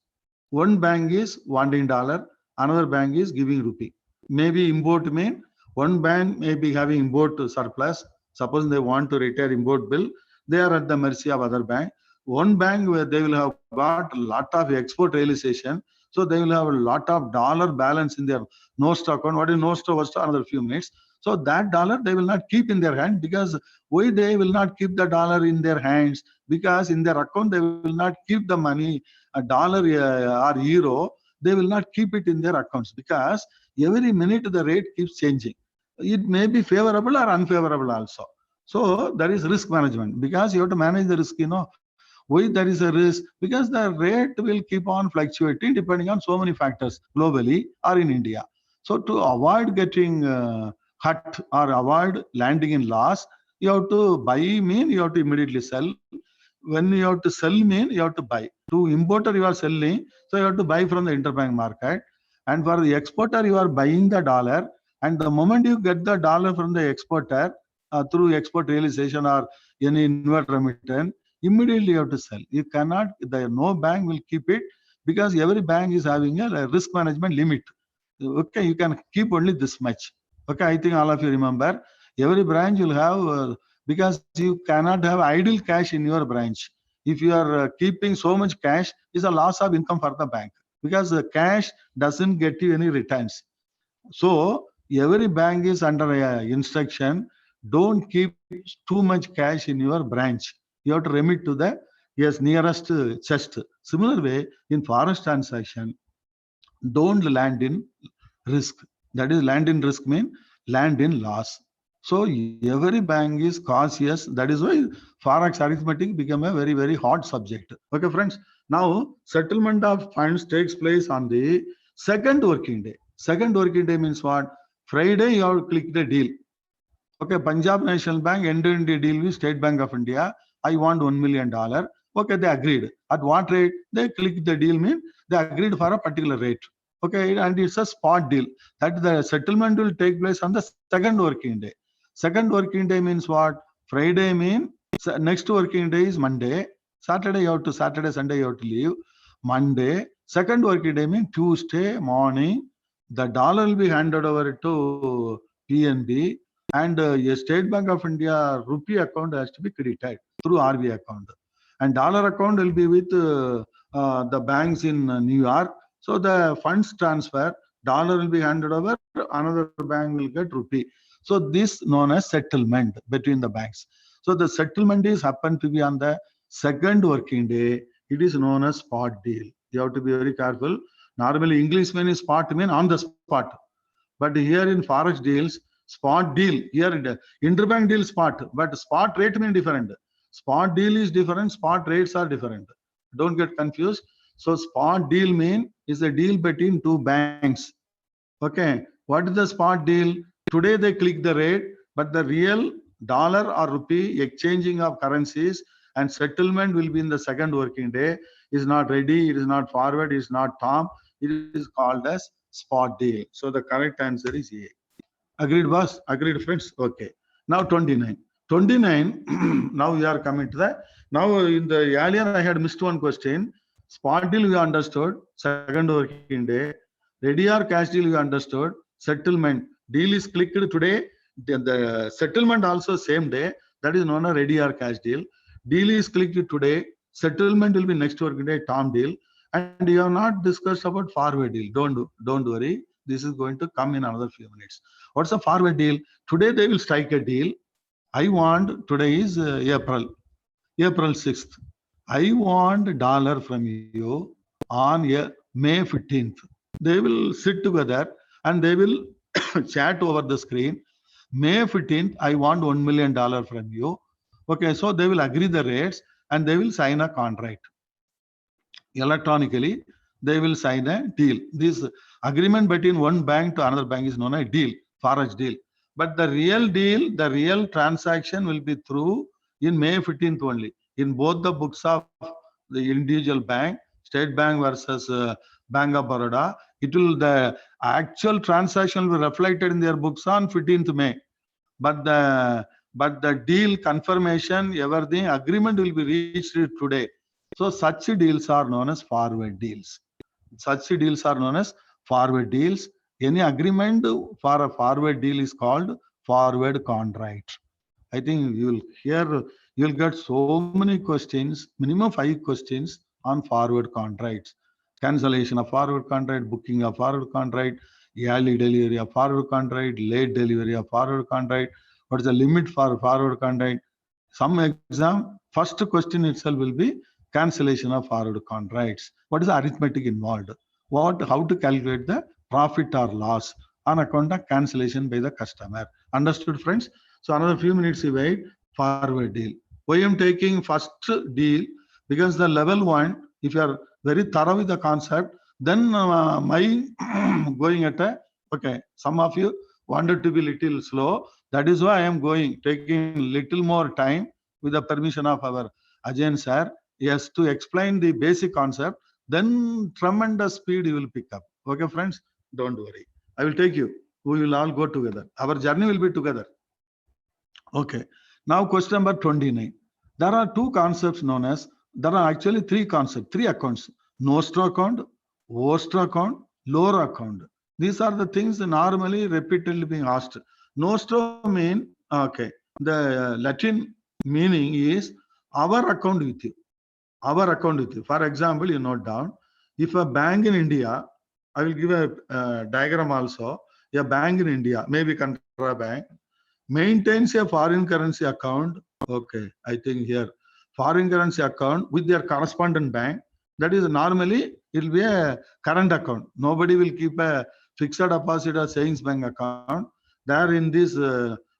One bank is wanting dollar, another bank is giving rupee. Maybe import mean one bank may be having import surplus. Suppose they want to retire import bill, they are at the mercy of other bank. One bank where they will have got a lot of export realization, so they will have a lot of dollar balance in their NOST account. What is NOST? Another few minutes. So that dollar they will not keep in their hand, because why they will not keep the dollar in their hands? Because in their account they will not keep the money, a dollar or euro, they will not keep it in their accounts, because every minute the rate keeps changing. It may be favorable or unfavorable also. So there is risk management, because you have to manage the risk, Why there is a risk? Because the rate will keep on fluctuating depending on so many factors globally or in India. So to avoid getting hurt or avoid landing in loss, you have to buy mean you have to immediately sell. When you have to sell mean you have to buy. To importer you are selling, so you have to buy from the interbank market. And for the exporter you are buying the dollar. And the moment you get the dollar from the exporter through export realization or any inward remittance, immediately you have to sell. You cannot, no bank will keep it, because every bank is having a risk management limit. Okay, you can keep only this much. Okay, I think all of you remember. Every branch will have, because you cannot have idle cash in your branch. If you are keeping so much cash, it's a loss of income for the bank, because the cash doesn't get you any returns. So every bank is under instruction, don't keep too much cash in your branch. You have to remit to the nearest chest. Similar way, in forex transaction, don't land in risk. That is, land in risk mean land in loss. So every bank is cautious. That is why forex arithmetic become a very, very hot subject. Okay, friends. Now, settlement of funds takes place on the second working day. Second working day means what? Friday you have to click the deal. Okay, Punjab National Bank entered into a deal with State Bank of India. I want $1 million. Okay, they agreed. At what rate? They clicked the deal mean they agreed for a particular rate. Okay, and it's a spot deal that the settlement will take place on the second working day. Second working day means what? Friday means next working day is Monday. Saturday Sunday you have to leave. Monday, second working day means Tuesday morning. The dollar will be handed over to PNB, and a State Bank of India rupee account has to be credited through RB account. And dollar account will be with the banks in New York. So the funds transfer, dollar will be handed over, another bank will get rupee. So this known as settlement between the banks. So the settlement is happen to be on the second working day. It is known as spot deal. You have to be very careful. Normally English mean is spot mean on the spot. But here in Forex deals, spot deal, here interbank deal spot, but spot rate mean different. Spot deal is different, spot rates are different. Don't get confused. So spot deal mean is a deal between two banks. Okay, what is the spot deal? Today they click the rate, but the real dollar or rupee exchanging of currencies and settlement will be in the second working day. Is not ready, it is not forward, it is not Tom. It is called as spot deal. So the correct answer is A. Agreed, boss? Agreed, friends? Okay. Now 29. 29, now we are coming to that. Now in the earlier I had missed one question. Spot deal we understood, second working day. Ready or cash deal we understood, settlement. Deal is clicked today, the settlement also same day. That is known as ready or cash deal. Deal is clicked today, settlement will be next working day, Tom deal. And you have not discussed about forward deal. Don't worry. This is going to come in another few minutes. What's a forward deal? Today they will strike a deal. I want, today is April 6th. I want dollar from you on May 15th. They will sit together and they will chat over the screen. May 15th, I want $1 million from you. Okay, so they will agree the rates and they will sign a contract. Electronically, they will sign a deal. This agreement between one bank to another bank is known as deal, Forex deal. But the real deal, the real transaction will be through in May 15th only. In both the books of the individual bank, State Bank versus Bank of Baroda, the actual transaction will be reflected in their books on 15th May. But the deal confirmation, everything, agreement will be reached today. So such deals are known as forward deals. Such deals are known as forward deals. Any agreement for a forward deal is called forward contract. I think you'll get so many questions, minimum 5 questions on forward contracts. Cancellation of forward contract, booking of forward contract, yearly delivery of forward contract, late delivery of forward contract. What is the limit for forward contract? Some exam, first question itself will be cancellation of forward contracts. What is the arithmetic involved? How to calculate the profit or loss on account of cancellation by the customer. Understood, friends? So another few minutes you wait. Forward deal. Why I am taking first deal? Because the level 1, if you are very thorough with the concept, then my going at a, okay, some of you wanted to be little slow. That is why I am taking little more time with the permission of our Ajay sir. Yes, to explain the basic concept, then tremendous speed you will pick up. Okay, friends, don't worry. I will take you. We will all go together. Our journey will be together. Okay. Now question number 29. There are two concepts known as, there are actually 3 concepts, 3 accounts. Nostro account, Vostro account, lower account. These are the things normally repeatedly being asked. Nostro mean, okay, the Latin meaning is our account with you. Our account with you. For example, you note down, if a bank in India, I will give a diagram also, a bank in India, maybe Canara Bank, maintains a foreign currency account. Okay, I think here, foreign currency account with their correspondent bank. That is normally, it will be a current account. Nobody will keep a fixed deposit or savings bank account. There in these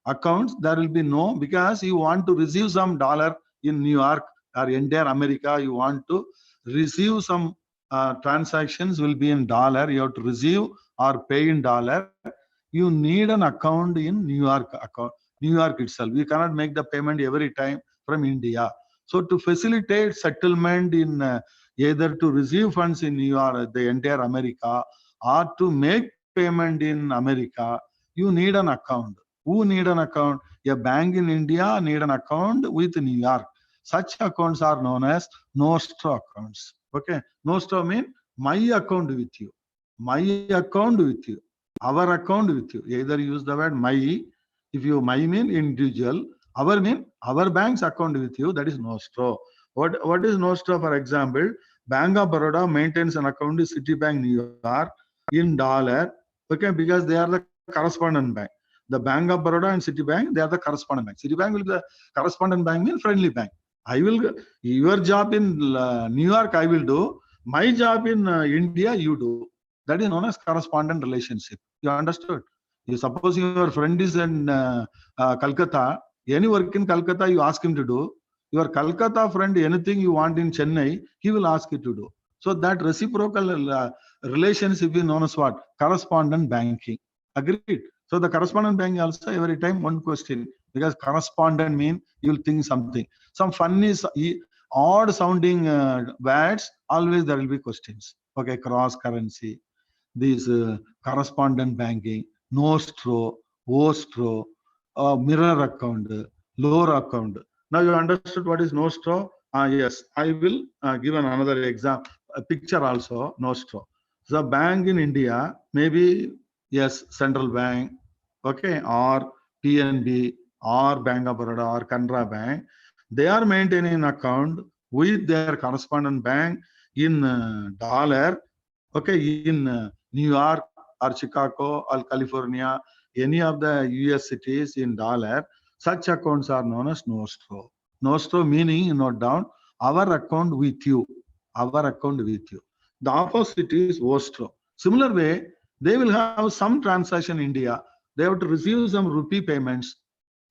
accounts, there will be no, because you want to receive some dollar in New York or entire America, you want to receive some transactions will be in dollar, you have to receive or pay in dollar. You need an account in New York itself. You cannot make the payment every time from India. So to facilitate settlement in either to receive funds in New York, the entire America, or to make payment in America, you need an account. Who need an account? A bank in India need an account with New York. Such accounts are known as Nostro accounts. Okay, Nostro means my account with you, my account with you, our account with you. Either use the word my, if you my mean individual, our mean our bank's account with you, that is Nostro. What is Nostro? For example, Bank of Baroda maintains an account with Citibank New York in dollar, okay, because they are the correspondent bank. The Bank of Baroda and Citibank, they are the correspondent bank. Citibank will be the correspondent bank, mean friendly bank. I will, your job in New York, I will do. My job in India, you do. That is known as correspondent relationship. You understood? You suppose your friend is in Calcutta, any work in Calcutta, you ask him to do. Your Calcutta friend, anything you want in Chennai, he will ask you to do. So that reciprocal relationship is known as what? Correspondent banking. Agreed? So the correspondent banking also every time one question, because correspondent mean you will think something. Some funny, odd sounding words, always there will be questions. Okay, cross currency, this correspondent banking, Nostro, Ostro, mirror account, lower account. Now you understood what is Nostro? Yes, I will give another example, a picture also, Nostro. The bank in India, maybe, yes, central bank, okay, or PNB, or Bank of Baroda, or Canara Bank, they are maintaining an account with their correspondent bank in dollar, okay, in New York or Chicago or California, any of the US cities in dollar. Such accounts are known as Nostro. Nostro meaning, note down, our account with you, our account with you. The opposite is Ostro. Similar way, they will have some transaction in India. They have to receive some rupee payments.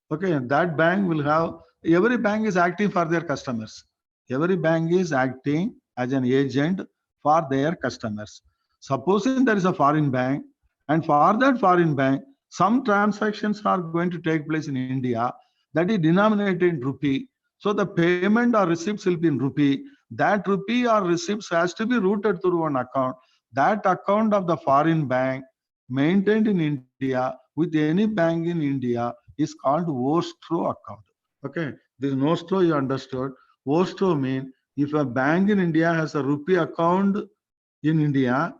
Okay, that bank will have, every bank is acting for their customers. Every bank is acting as an agent for their customers. Supposing there is a foreign bank, and for that foreign bank, some transactions are going to take place in India that is denominated in rupee. So the payment or receipts will be in rupee. That rupee or receipts has to be routed through an account. That account of the foreign bank maintained in India with any bank in India is called Ostro account. Okay, this Nostro you understood. Ostro mean if a bank in India has a rupee account in India,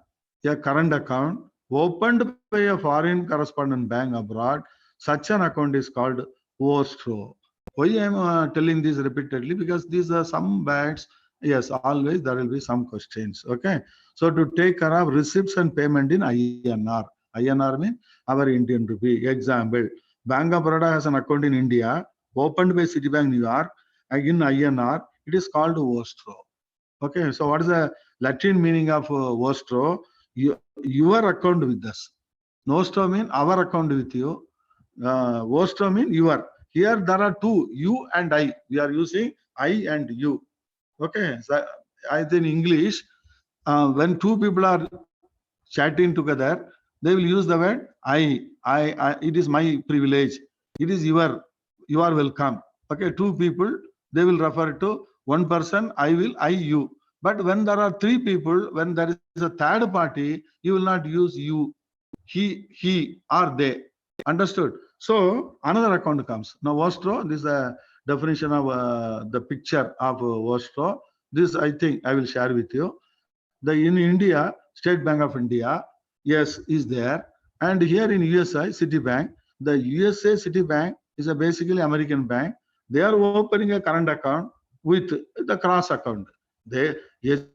a current account opened by a foreign correspondent bank abroad, such an account is called Ostro. Why I am telling this repeatedly? Because these are some words. Yes, always there will be some questions. Okay, so to take care of receipts and payment in INR. INR means our Indian rupee. Example, Bank of Baroda has an account in India, opened by Citibank New York, in INR, it is called Ostro. Okay, so what is the Latin meaning of Ostro? Your account with us. Nostro means our account with you. Ostro means your. Here there are two, you and I. We are using I and you. Okay, so I think in English, when two people are chatting together, they will use the word I, it is my privilege. It is your, you are welcome. Okay, two people, they will refer to one person, I will, I, you. But when there are three people, when there is a third party, you will not use you, he, or they. Understood? So another account comes. Now, Ostro, this is the definition of the picture of Ostro. This I think I will share with you. In India, State Bank of India, yes, is there. And here in USA, Citibank, the USA Citibank is a basically American bank. They are opening a current account with the cross account. They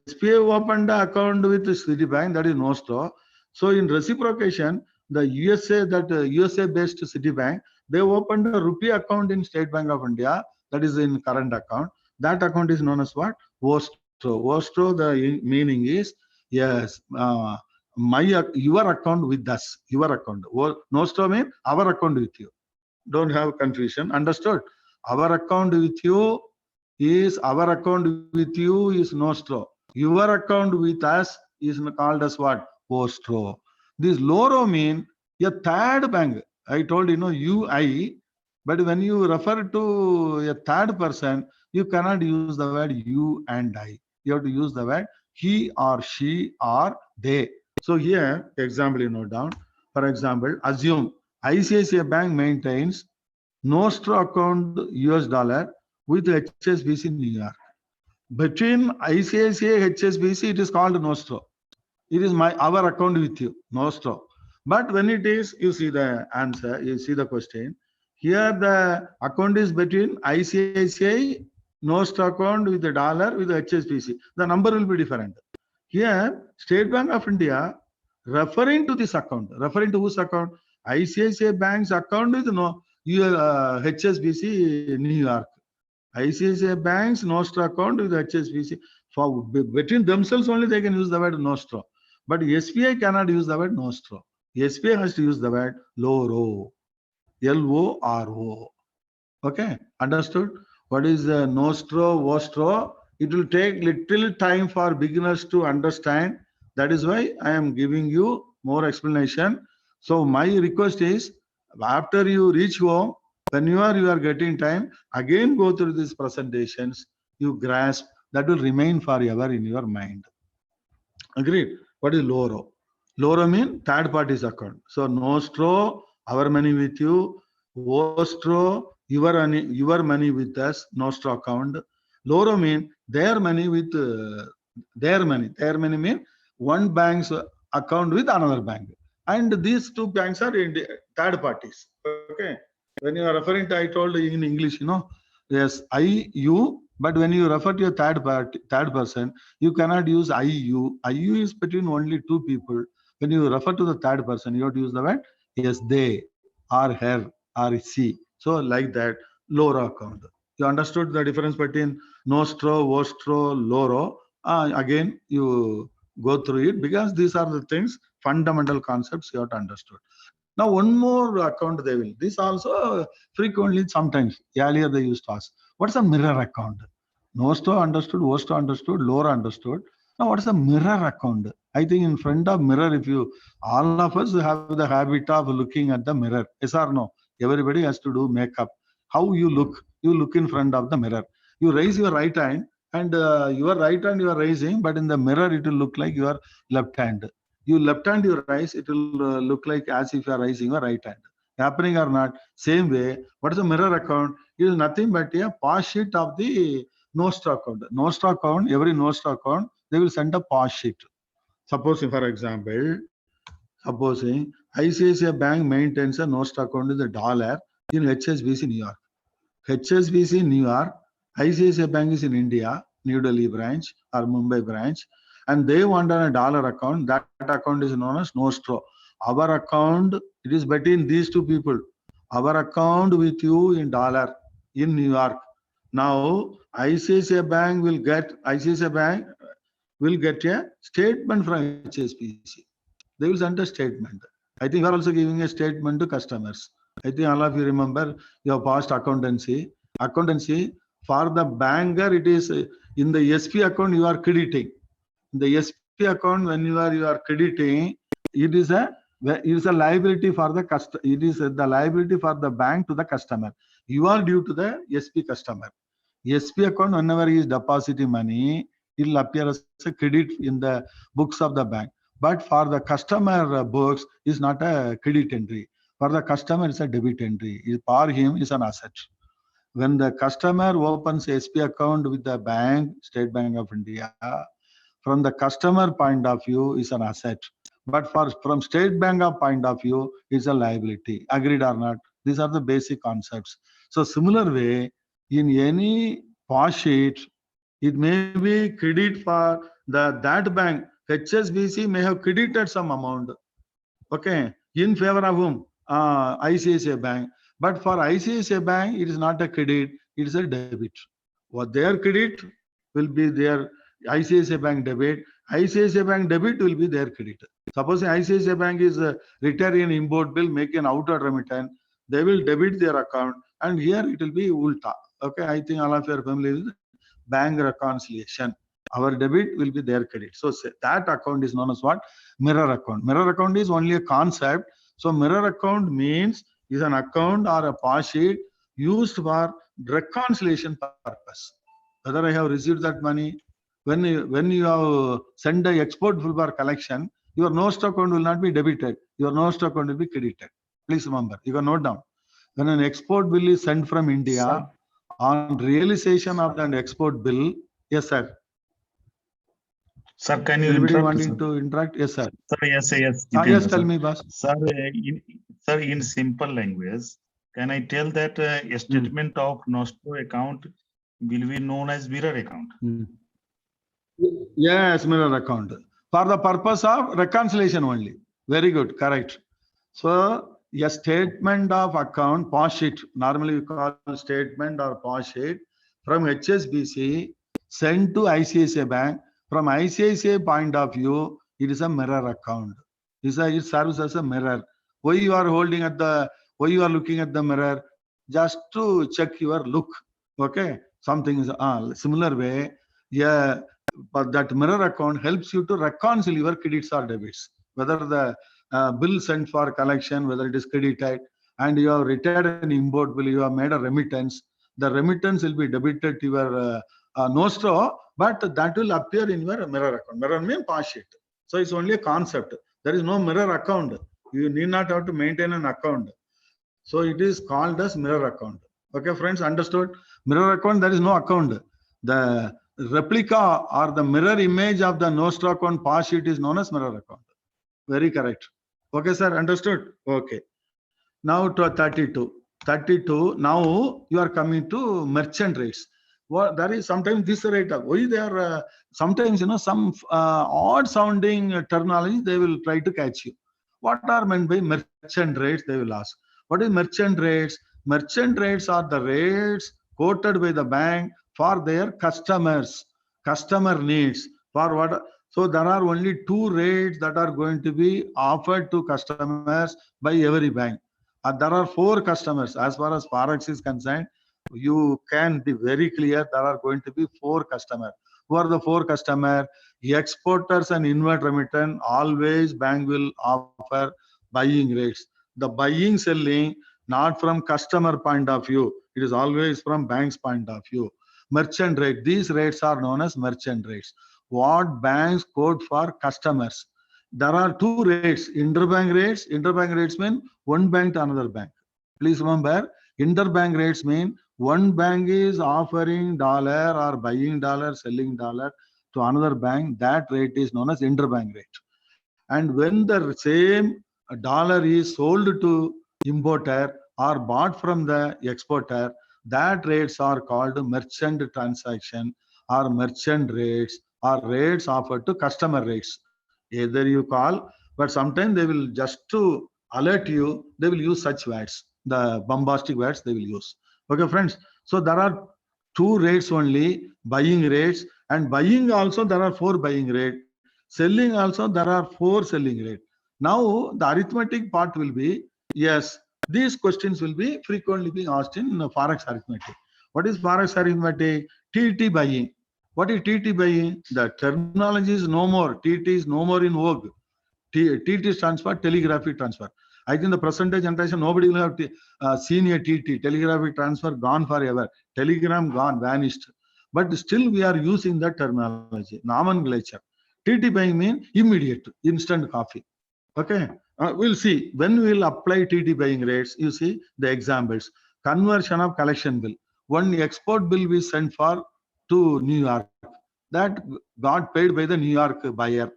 SPA opened the account with Citibank, that is Nostro. So in reciprocation, the USA-based Citibank, they opened a rupee account in State Bank of India, that is in current account. That account is known as what? Ostro. Ostro, the meaning is, yes, your account with us, your account. Nostro means our account with you. Don't have confusion. Understood? Our account with you is Nostro. Your account with us is called as what? Ostro. This Loro mean a third bank. I told you, I, but when you refer to a third person, you cannot use the word you and I. You have to use the word he or she or they. So here, example you note down. For example, assume ICICI Bank maintains Nostro account US dollar with HSBC New York. Between ICICI HSBC, it is called Nostro. It is our account with you, Nostro. But when it is, you see the answer, you see the question. Here the account is between ICICI Nostro account with the dollar with the HSBC. The number will be different. Here, State Bank of India referring to this account, referring to whose account? ICICI Bank's account with HSBC New York. ICICI Bank's Nostro account with HSBC. For between themselves only they can use the word Nostro. But SBI cannot use the word Nostro. SBI has to use the word Loro. Loro. Okay, understood? What is Nostro, Vostro? It will take little time for beginners to understand. That is why I am giving you more explanation. So my request is, after you reach home, when you are getting time, again go through these presentations, you grasp, that will remain forever in your mind. Agreed? What is Loro? Loro means third party's account. So Nostro, our money with you. Vostro, your money with us, Nostro account. Loro means their money with their money. Their money means one bank's account with another bank. And these two banks are in the third parties. Okay. When you are referring to, I told you in English, yes, I, you, but when you refer to a third person, you cannot use I, you. I, you is between only two people. When you refer to the third person, you have to use the word, yes, they, or her, or she. So like that, Loro account. You understood the difference between Nostro, Vostro, Loro. Again, you go through it because these are the things, fundamental concepts you have to understood. Now, one more account they will. This also frequently, sometimes, earlier they used to ask, what's a mirror account? Nostro understood, Vostro understood, Loro understood. Now, what is a mirror account? I think in front of mirror, if you, all of us have the habit of looking at the mirror. Yes or no? Everybody has to do makeup. How you look in front of the mirror. You raise your right hand and your right hand you are raising, but in the mirror, it will look like your left hand. You left hand you raise, it will look like as if you are raising your right hand. Happening or not, same way. What is a mirror account? It is nothing but a pass sheet of the Nostro account. Nostro account, every Nostro account, they will send a pass sheet. Supposing, for example, supposing ICICI Bank maintains a Nostro account with a dollar in HSBC New York. HSBC New York, ICICI Bank is in India, New Delhi branch or Mumbai branch, and they want a dollar account. That account is known as Nostro. Our account, it is between these two people. Our account with you in dollar in New York. Now, ICICI Bank will get a statement from HSBC. They will send a statement. I think you are also giving a statement to customers. I think all of you remember your past accountancy. Accountancy, for the banker, it is in the SP account you are crediting. In the SP account, when you are crediting, it is a liability for the customer. It is the liability for the bank to the customer. You are due to the SP customer. SP account, whenever he is depositing money, it will appear as a credit in the books of the bank. But for the customer books, is not a credit entry. For the customer, it's a debit entry. For him, it's an asset. When the customer opens SP account with the bank, State Bank of India, from the customer point of view, is an asset. But from State Bank of point of view, is a liability. Agreed or not? These are the basic concepts. So similar way, in any pass sheet, it may be credit for that bank. HSBC may have credited some amount. Okay, in favor of whom? ICICI Bank. But for ICICI Bank, it is not a credit, it is a debit. What their credit will be their ICICI Bank debit. ICICI Bank debit will be their credit. Suppose ICICI Bank is retiring an import bill, make an outer remittance, they will debit their account, and here it will be ulta. Okay, I think all of you are familiar with bank reconciliation. Our debit will be their credit. So that account is known as what? Mirror account. Mirror account is only a concept. So mirror account means is an account or a pass sheet used for reconciliation purpose. Whether I have received that money, when you have sent the export bill for collection, Your NOST account will not be debited. Your NOST account will be credited. Please remember, you can note down. When an export bill is sent from India, Sir. on realization of that export bill, yes, sir. Sir, can you Anybody interrupt? wanting Sir? to interact? Yes, sir. Sir, yes, yes. Yes, tell me, boss. Sir, in simple language, can I tell that a statement of Nostro account will be known as mirror account? Yes, mirror account. For the purpose of reconciliation only. Very good, correct. So, a statement of account, POS sheet, normally we call statement or POS sheet, from HSBC sent to ICICI Bank. From ICICI point of view, it is a mirror account. It serves as a mirror. Why you are looking at the mirror? Just to check your look. Okay, something is similar way. Yeah, but that mirror account helps you to reconcile your credits or debits. Whether the bill sent for collection, whether it is credited, and you have retired an import bill, you have made a remittance. The remittance will be debited to your Nostro, but that will appear in your mirror account. Mirror means POS sheet. So it's only a concept. There is no mirror account. You need not have to maintain an account. So it is called as mirror account. Okay, friends, understood? Mirror account, there is no account. The replica or the mirror image of the Nostro account POS sheet is known as mirror account. Very correct. Okay, sir, understood? Okay. Now to 32. 32, now you are coming to merchant rates. Well, there is sometimes this rate of, why they are, sometimes, some odd sounding terminology, they will try to catch you. What are meant by merchant rates, they will ask. What is merchant rates? Merchant rates are the rates quoted by the bank for their customers, customer needs. For what? So there are only two rates that are going to be offered to customers by every bank. There are four customers. As far as Forex is concerned, you can be very clear there are going to be four customers. Who are the four customers? Exporters and inward remittance, always bank will offer buying rates. The buying, selling, not from customer point of view. It is always from bank's point of view. Merchant rate. These rates are known as merchant rates. What banks quote for customers? There are two rates, interbank rates. Interbank rates mean one bank to another bank. Please remember, interbank rates mean one bank is offering dollar or buying dollar, selling dollar to another bank. That rate is known as interbank rate. And when the same dollar is sold to importer or bought from the exporter, that rates are called merchant transaction or merchant rates or rates offered to customer rates. Either you call, but sometimes they will just to alert you, they will use such words, the bombastic words they will use. Okay, friends. So there are two rates only, buying rates, and buying also there are four buying rates. Selling also there are four selling rates. Now the arithmetic part will be, yes, these questions will be frequently being asked in Forex arithmetic. What is Forex arithmetic? TT buying. What is TT buying? The terminology is no more. TT is no more in vogue. TT stands for telegraphic transfer. I think the present day generation, nobody will have seen a TT, telegraphic transfer, gone forever. Telegram gone, vanished. But still we are using that terminology, nomenclature. TT buying means immediate, instant coffee. Okay, we'll see. When we will apply TT buying rates, you see the examples. Conversion of collection bill. One export bill we sent for to New York. That got paid by the New York buyer.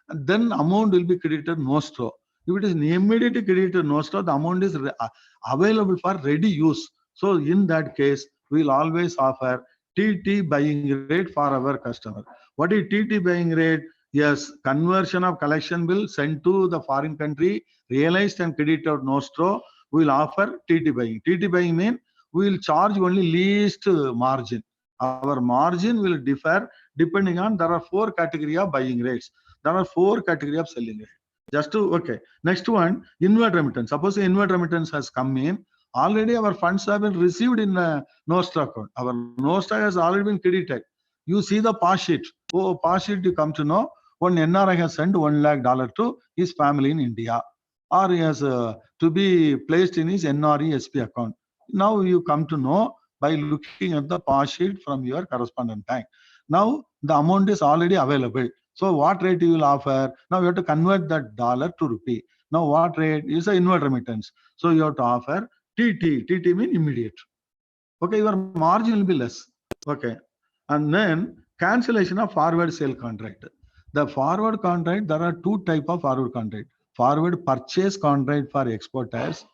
And then amount will be credited Nostro. If it is immediately credited Nostro, the amount is available for ready use. So in that case, we will always offer TT buying rate for our customer. What is TT buying rate? Yes, conversion of collection bill sent to the foreign country, realized and credited Nostro, we will offer TT buying. TT buying means we will charge only least margin. Our margin will differ depending on, there are four category of buying rates. There are four category of selling rate. Just to, okay. Next one, inward remittance. Suppose inward remittance has come in. Already our funds have been received in Nostro account. Our Nostro has already been credited. You see the POS sheet. Oh, POS sheet you come to know. One NRI has sent $1 lakh to his family in India. Or he has to be placed in his NRE SP account. Now you come to know by looking at the POS sheet from your correspondent bank. Now the amount is already available. So what rate you will offer? Now you have to convert that dollar to rupee. Now what rate is the inward remittance? So you have to offer TT. TT means immediate. Okay, your margin will be less. Okay. And then cancellation of forward sale contract. The forward contract, there are two types of forward contract. Forward purchase contract for exporters,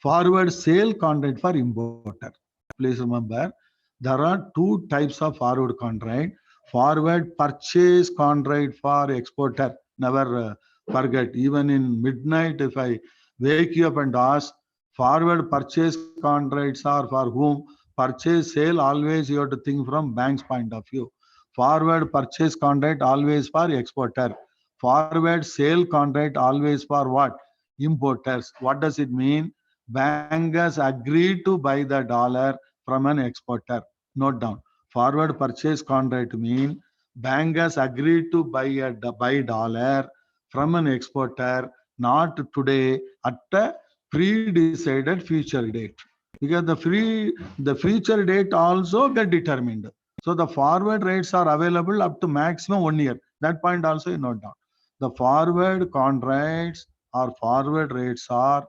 forward sale contract for importer. Please remember, there are two types of forward contract. Forward purchase contract for exporter. Never forget, even in midnight, if I wake you up and ask, forward purchase contracts are for whom? Purchase sale, always you have to think from bank's point of view. Forward purchase contract always for exporter. Forward sale contract always for what? Importers. What does it mean? Bankers agreed to buy the dollar from an exporter. Note down. Forward purchase contract mean bankers agreed to buy dollar from an exporter, not today, at a pre-decided future date. Because the future date also get determined. So the forward rates are available up to maximum 1 year. That point also you note down. The forward contracts or forward rates are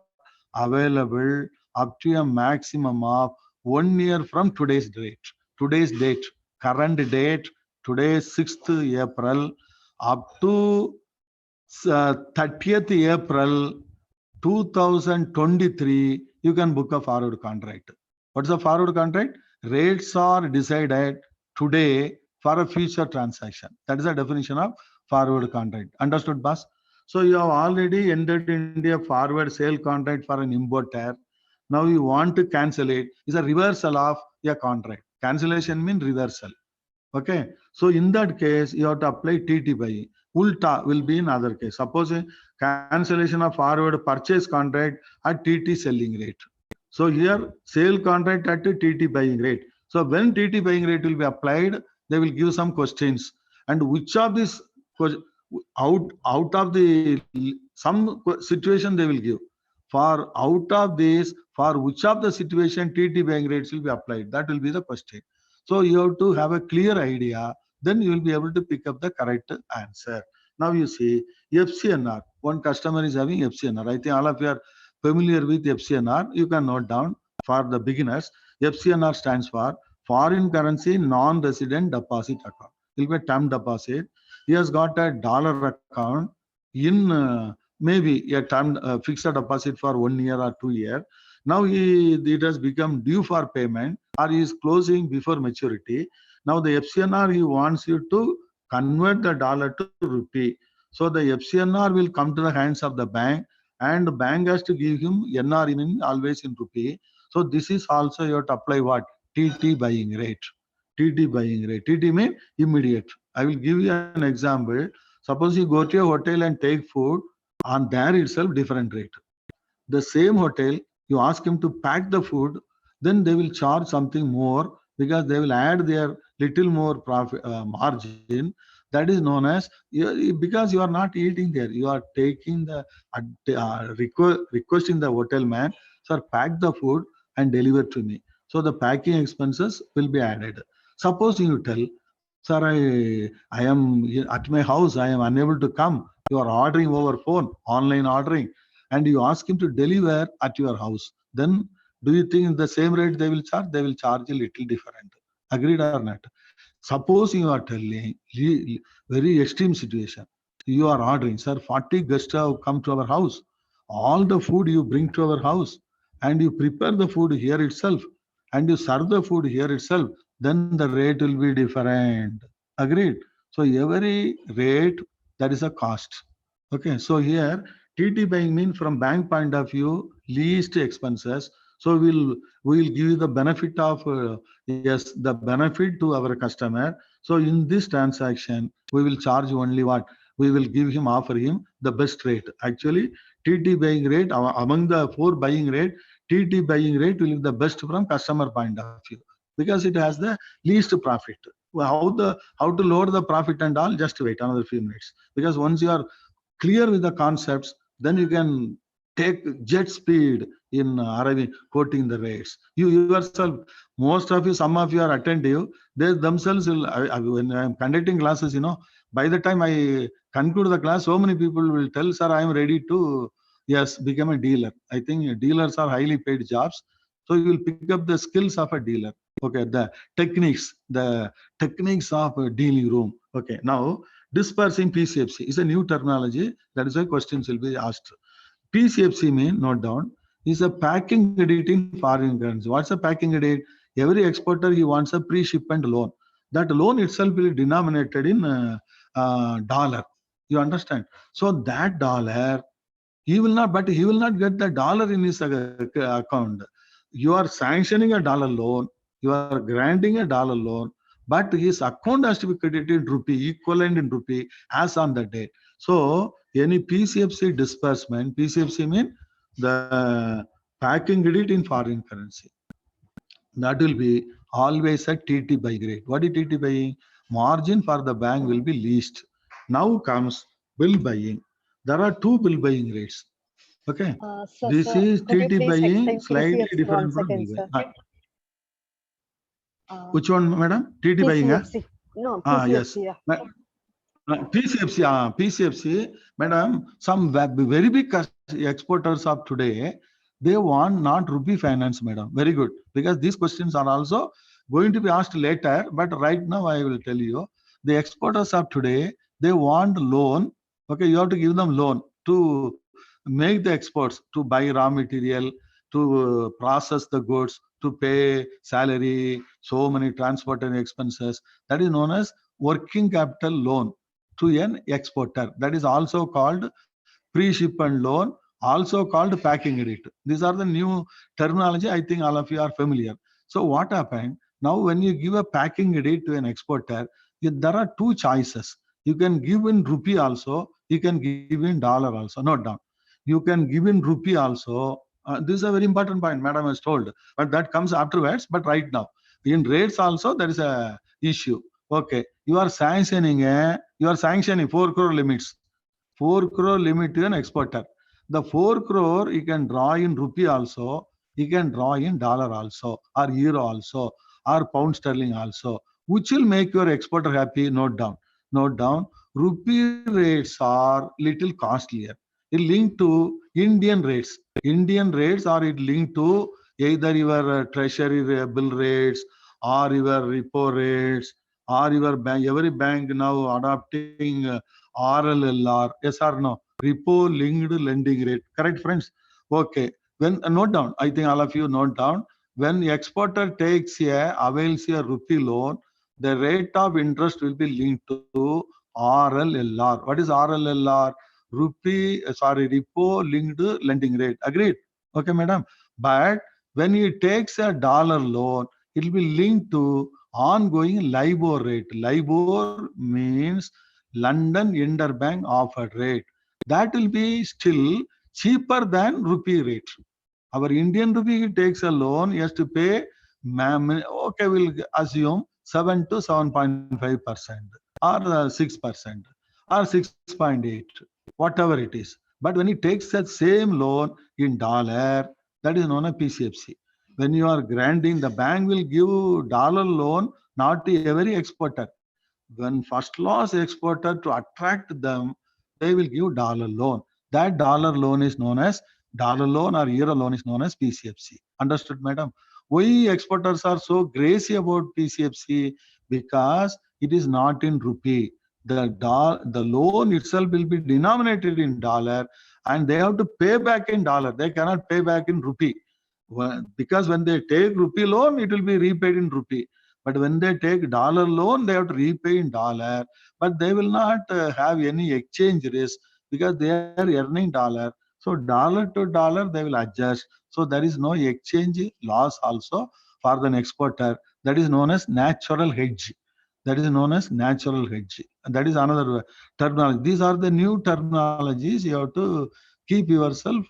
available up to a maximum of 1 year from today's date. Today's date, current date, today 6th April up to 30th April 2023, you can book a forward contract. What's a forward contract? Rates are decided today for a future transaction. That is the definition of forward contract. Understood, boss? So you have already entered into a forward sale contract for an importer. Now you want to cancel it. It's a reversal of a contract. Cancellation means reversal. Okay. So in that case, you have to apply TT buying. Ulta will be in other case. Suppose a cancellation of forward purchase contract at TT selling rate. So here sale contract at TT buying rate. So when TT buying rate will be applied, they will give some questions. And which of this out of the some situation they will give. For out of this, for which of the situation TT buying rates will be applied? That will be the question. So you have to have a clear idea, then you will be able to pick up the correct answer. Now you see FCNR. One customer is having FCNR. I think all of you are familiar with FCNR. You can note down for the beginners. FCNR stands for Foreign Currency Non-Resident Deposit Account. It will be a term deposit. He has got a dollar account in maybe a term fixed deposit for 1 year or 2 years. Now it has become due for payment or he is closing before maturity. Now the FCNR, he wants you to convert the dollar to rupee. So the FCNR will come to the hands of the bank and the bank has to give him NR in always in rupee. So this is also you have to apply what? TT buying rate. TT buying rate. TT means immediate. I will give you an example. Suppose you go to a hotel and take food, on there itself different rate. The same hotel, you ask him to pack the food, then they will charge something more because they will add their little more profit margin. That is known as, because you are not eating there, you are taking the requesting the hotel man, sir, pack the food and deliver to me. So the packing expenses will be added. Suppose you tell, sir, I am at my house, I am unable to come. You are ordering over phone, online ordering, and you ask him to deliver at your house. Then do you think the same rate they will charge? They will charge a little different. Agreed or not? Suppose you are telling very extreme situation. You are ordering, sir, 40 guests have come to our house. All the food you bring to our house and you prepare the food here itself and you serve the food here itself, then the rate will be different. Agreed? So every rate, that is a cost. Okay, so here TT buying means from bank point of view, least expenses. So we'll give you the benefit of yes, the benefit to our customer. So in this transaction, we will charge only what? We will offer him the best rate. Actually, TT buying rate among the 4 buying rate, TT buying rate will be the best from customer point of view because it has the least profit. Well, how to lower the profit and all? Just wait another few minutes, because once you are clear with the concepts, then you can take jet speed in arriving quoting the rates. You yourself Most of you, some of you are attentive. They themselves will, when I am conducting classes, by the time I conclude the class, so many people will tell, sir, I am ready to, yes, become a dealer. I think dealers are highly paid jobs. So you will pick up the skills of a dealer. Okay, the techniques of a dealing room. Okay, now dispersing PCFC is a new terminology. That is why questions will be asked. PCFC mean, note down, is a packing credit in foreign currency. What's a packing credit? Every exporter, he wants a pre-shipment loan. That loan itself will be denominated in dollar. You understand? So that dollar, he will not get the dollar in his account. You are sanctioning a dollar loan, you are granting a dollar loan, but his account has to be credited in rupee, equivalent in rupee as on the date. So any PCFC disbursement, PCFC means the packing credit in foreign currency. That will be always a TT by grade. What is TT buying? Margin for the bank will be least. Now comes bill buying. There are two bill buying rates. Okay. This Sir, is could you TT please buying, explain slightly PCFC different once from again, bill sir? buying. Which one, madam? TT buying? PCFC. No, Yes. PCFC, yeah. PCFC, madam, some very big exporters of today, they want not rupee finance, madam. Very good. Because these questions are also going to be asked later, but right now I will tell you, the exporters of today, they want loan. Okay, you have to give them loan to make the exports, to buy raw material, to process the goods, to pay salary, so many transportation expenses. That is known as working capital loan to an exporter. That is also called pre-shipment loan, also called packing credit. These are the new terminology. I think all of you are familiar. So what happened? Now when you give a packing credit to an exporter, there are two choices. You can give in rupee also, you can give in dollar also. Note down. You can give in rupee also. This is a very important point, madam has told, but that comes afterwards. But right now, in rates also, there is a issue. Okay, you are sanctioning 4 crore limits. 4 crore limit to an exporter. The 4 crore you can draw in rupee also, you can draw in dollar also, or euro also, or pound sterling also. Which will make your exporter happy? Note down. Note down. Rupee rates are little costlier. It linked to Indian rates. Indian rates are it linked to either your treasury bill rates or your repo rates or your bank. Every bank now adopting RLLR. Yes or no? Repo linked lending rate. Correct, friends? Okay. When note down, I think all of you note down. When exporter avails a rupee loan, the rate of interest will be linked to RLLR. What is RLLR? Repo linked lending rate. Agreed? Okay, madam. But when he takes a dollar loan, it will be linked to ongoing LIBOR rate. LIBOR means London Interbank offered rate. That will be still cheaper than rupee rate. Our Indian rupee takes a loan, he has to pay, okay, we'll assume 7 to 7.5% or 6% or 6.8, whatever it is. But when he takes that same loan in dollar, that is known as PCFC. When you are granting, the bank will give dollar loan not to every exporter. When first class exporter to attract them, they will give dollar loan. That dollar loan is known as dollar loan or euro loan is known as PCFC. Understood, madam? Why exporters are so crazy about PCFC? Because it is not in rupee. The loan itself will be denominated in dollar and they have to pay back in dollar. They cannot pay back in rupee. Because when they take rupee loan, it will be repaid in rupee. But when they take dollar loan, they have to repay in dollar. But they will not have any exchange risk because they are earning dollar. So dollar to dollar, they will adjust. So there is no exchange loss also for the exporter. That is known as natural hedge. That is known as natural hedge. And that is another terminology. These are the new terminologies. You have to keep yourself,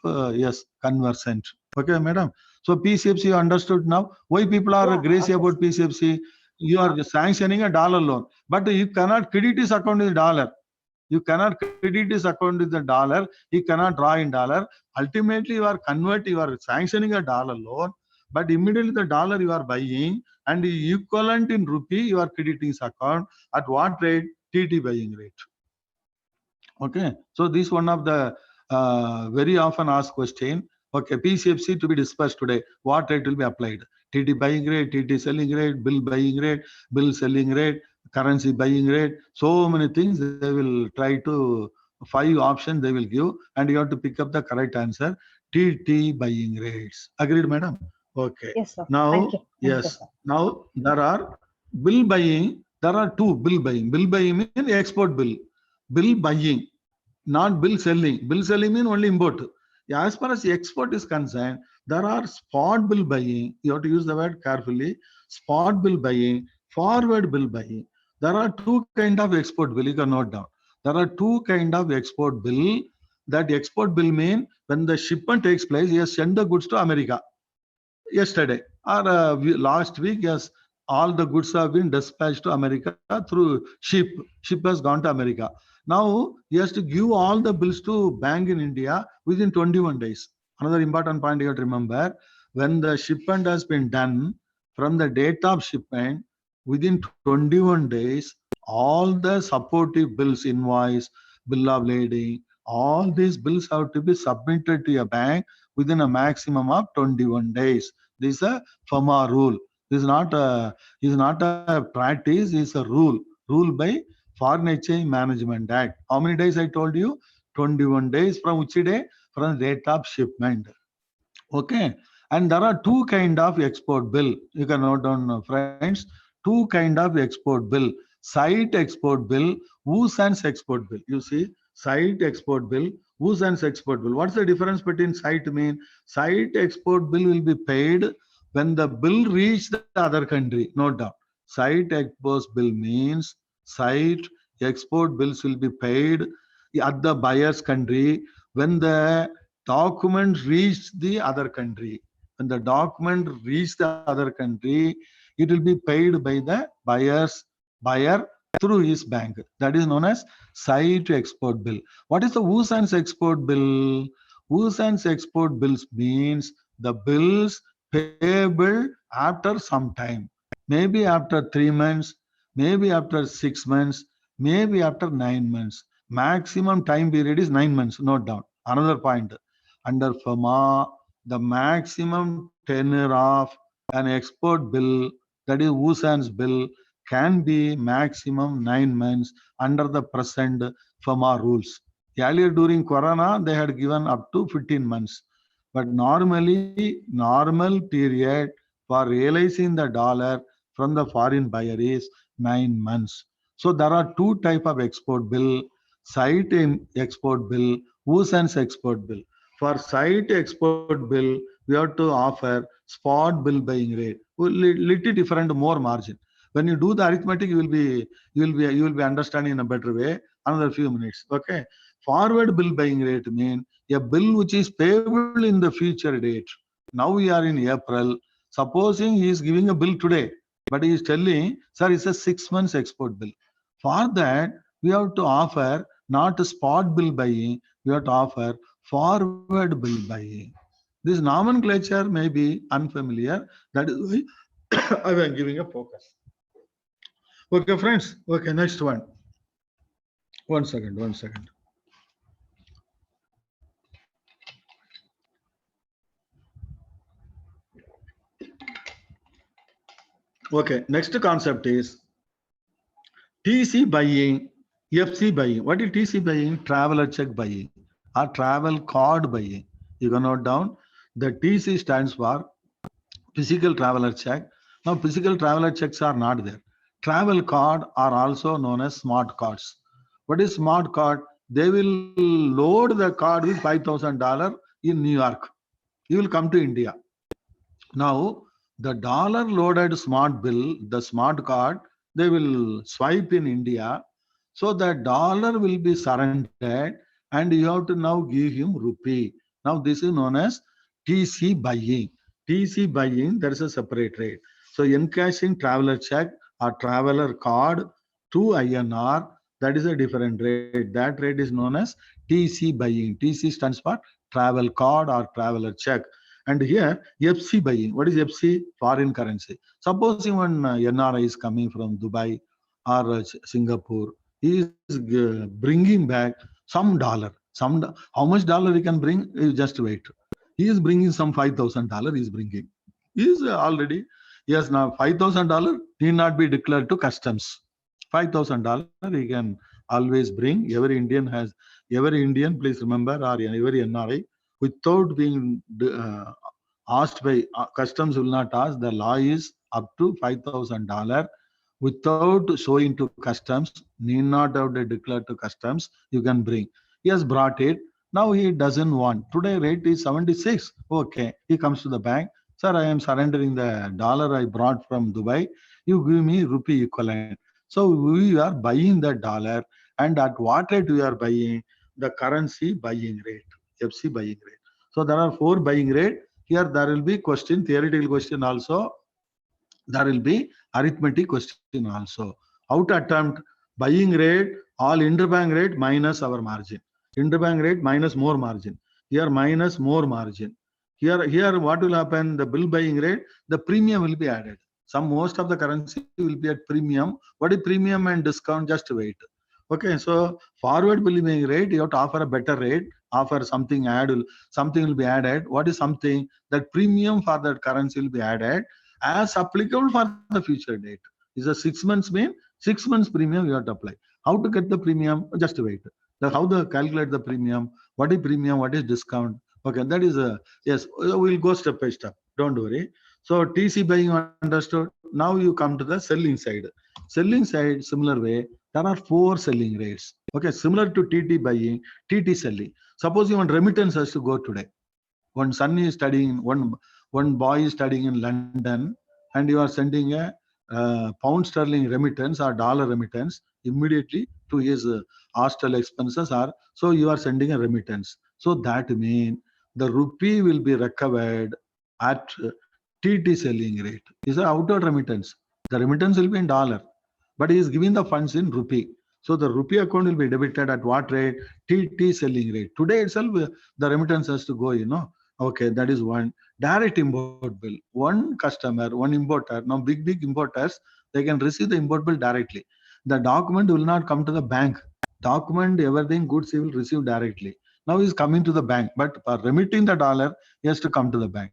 conversant. Okay, madam. So PCFC you understood now. Why people are crazy about PCFC? You are sanctioning a dollar loan, but you cannot credit his account with dollar. You cannot credit his account with the dollar. He cannot draw in dollar. Ultimately, you are sanctioning a dollar loan, but immediately the dollar you are buying and the equivalent in rupee you are crediting his account at what rate? TT buying rate. Okay, so this one of the very often asked question. Okay, PCFC to be dispersed today, what rate will be applied? TT buying rate, TT selling rate, bill buying rate, bill selling rate, currency buying rate, so many things they will try to, 5 options they will give, and you have to pick up the correct answer. TT buying rates. Agreed, madam? Okay. Yes, sir. Now, Thank you. Thank you, yes, sir. now there are bill buying, there are 2 bill buying. Bill buying means export bill. Bill buying, not bill selling. Bill selling means only import. As far as export is concerned, there are spot bill buying. You have to use the word carefully. Spot bill buying, forward bill buying. There are 2 kind of export bill. You can note down. There are 2 kind of export bill. That export bill mean when the shipment takes place, you send the goods to America yesterday or last week. Yes, all the goods have been dispatched to America through ship. Ship has gone to America. Now he has to give all the bills to bank in India within 21 days. Another important point you have to remember, when the shipment has been done, from the date of shipment, within 21 days, all the supportive bills, invoice, bill of lading, all these bills have to be submitted to a bank within a maximum of 21 days. This is a FAMA rule. This is not a practice, it's a rule. Rule by Foreign Exchange Management Act. How many days I told you? 21 days from which day? From the date of shipment. Okay. And there are 2 kind of export bill. You can note down, friends. 2 kind of export bill. Site export bill, Wusan's export bill. You see, site export bill, Wusan's export bill. What's the difference between site mean? Site export bill will be paid when the bill reach the other country. Note down. Site export bill means site export bills will be paid at the buyer's country when the document reached the other country. When the document reached the other country, it will be paid by the buyer through his bank. That is known as site export bill. What is the Wusan's export bill? Wusan's export bills means the bills payable after some time. Maybe after 3 months, maybe after 6 months, maybe after 9 months. Maximum time period is 9 months. Note down. Another point. Under FAMA, the maximum tenure of an export bill, that is Wusan's bill, can be maximum 9 months under the present FAMA rules. Earlier during Corona, they had given up to 15 months. But normally, normal period for realizing the dollar from the foreign buyer is 9 months. So there are 2 type of export bill, site export bill, Wusan's export bill. For site export bill, we have to offer spot bill buying rate, little different, more margin. When you do the arithmetic, you will be understanding in a better way. Another few minutes. Okay. Forward bill buying rate mean a bill which is payable in the future date. Now we are in April. Supposing he is giving a bill today, but he is telling, sir, it's a 6 months export bill. For that, we have to offer not a spot bill buying, we have to offer forward bill buying. This nomenclature may be unfamiliar. That is why I am giving a focus. Okay, friends. Okay, next one. One second. Okay, next concept is TC buying, FC buying. What is TC buying? Traveler check buying or travel card buying. You can note down. The TC stands for physical traveler check. Now, physical traveler checks are not there. Travel card are also known as smart cards. What is smart card? They will load the card with $5,000 in New York. You will come to India. Now, the dollar loaded smart bill, the smart card, they will swipe in India. So the dollar will be surrendered and you have to now give him rupee. Now this is known as TC buying. TC buying, there is a separate rate. So encashing traveler check or traveler card to INR, that is a different rate. That rate is known as TC buying. TC stands for travel card or traveler check. And here, FC buying. What is FC? Foreign currency. Supposing one NRI is coming from Dubai or Singapore, he is bringing back some dollar. How much dollar he can bring? You just wait. He is bringing some $5,000. He is bringing. He is already, yes, now $5,000 need not be declared to customs. $5,000 he can always bring. Every Indian, please remember, or every NRI, without being asked by customs will not ask. The law is up to $5,000 without showing to customs, need not have to declare to customs, you can bring. He has brought it. Now he doesn't want. Today rate is 76. Okay. He comes to the bank. Sir, I am surrendering the dollar I brought from Dubai. You give me rupee equivalent. So we are buying the dollar, and at what rate we are buying? The currency buying rate, FC buying rate. So there are 4 buying rate. Here there will be question, theoretical question also. There will be arithmetic question also. How to attempt? Buying rate, all interbank rate minus our margin. Interbank rate minus more margin. Here minus more margin. Here what will happen? The bill buying rate, the premium will be added. Most of the currency will be at premium. What is premium and discount? Just wait. Okay, so forward bill buying rate, you have to offer a better rate, offer something something will be added. What is something? That premium for that currency will be added as applicable for the future date. Is a 6 months mean 6 months premium you have to apply. How to get the premium? Just wait. How to calculate the premium? What is premium? What is discount? Okay, that is yes. We'll go step by step. Don't worry. So TC buying understood. Now you come to the selling side. Selling side, similar way. There are 4 selling rates. Okay, similar to TT buying, TT selling. Suppose you want remittance has to go today. One son is studying, one boy is studying in London, and you are sending a pound sterling remittance or dollar remittance immediately to his hostel expenses, so you are sending a remittance. So that means the rupee will be recovered at TT selling rate. Is an outward remittance. The remittance will be in dollar, but he is giving the funds in rupee. So the rupee account will be debited at what rate? TT selling rate. Today itself, the remittance has to go, Okay, that is one. Direct import bill. One customer, one importer. Now big importers, they can receive the import bill directly. The document will not come to the bank. Document, everything, goods he will receive directly. Now he is coming to the bank, but for remitting the dollar, he has to come to the bank.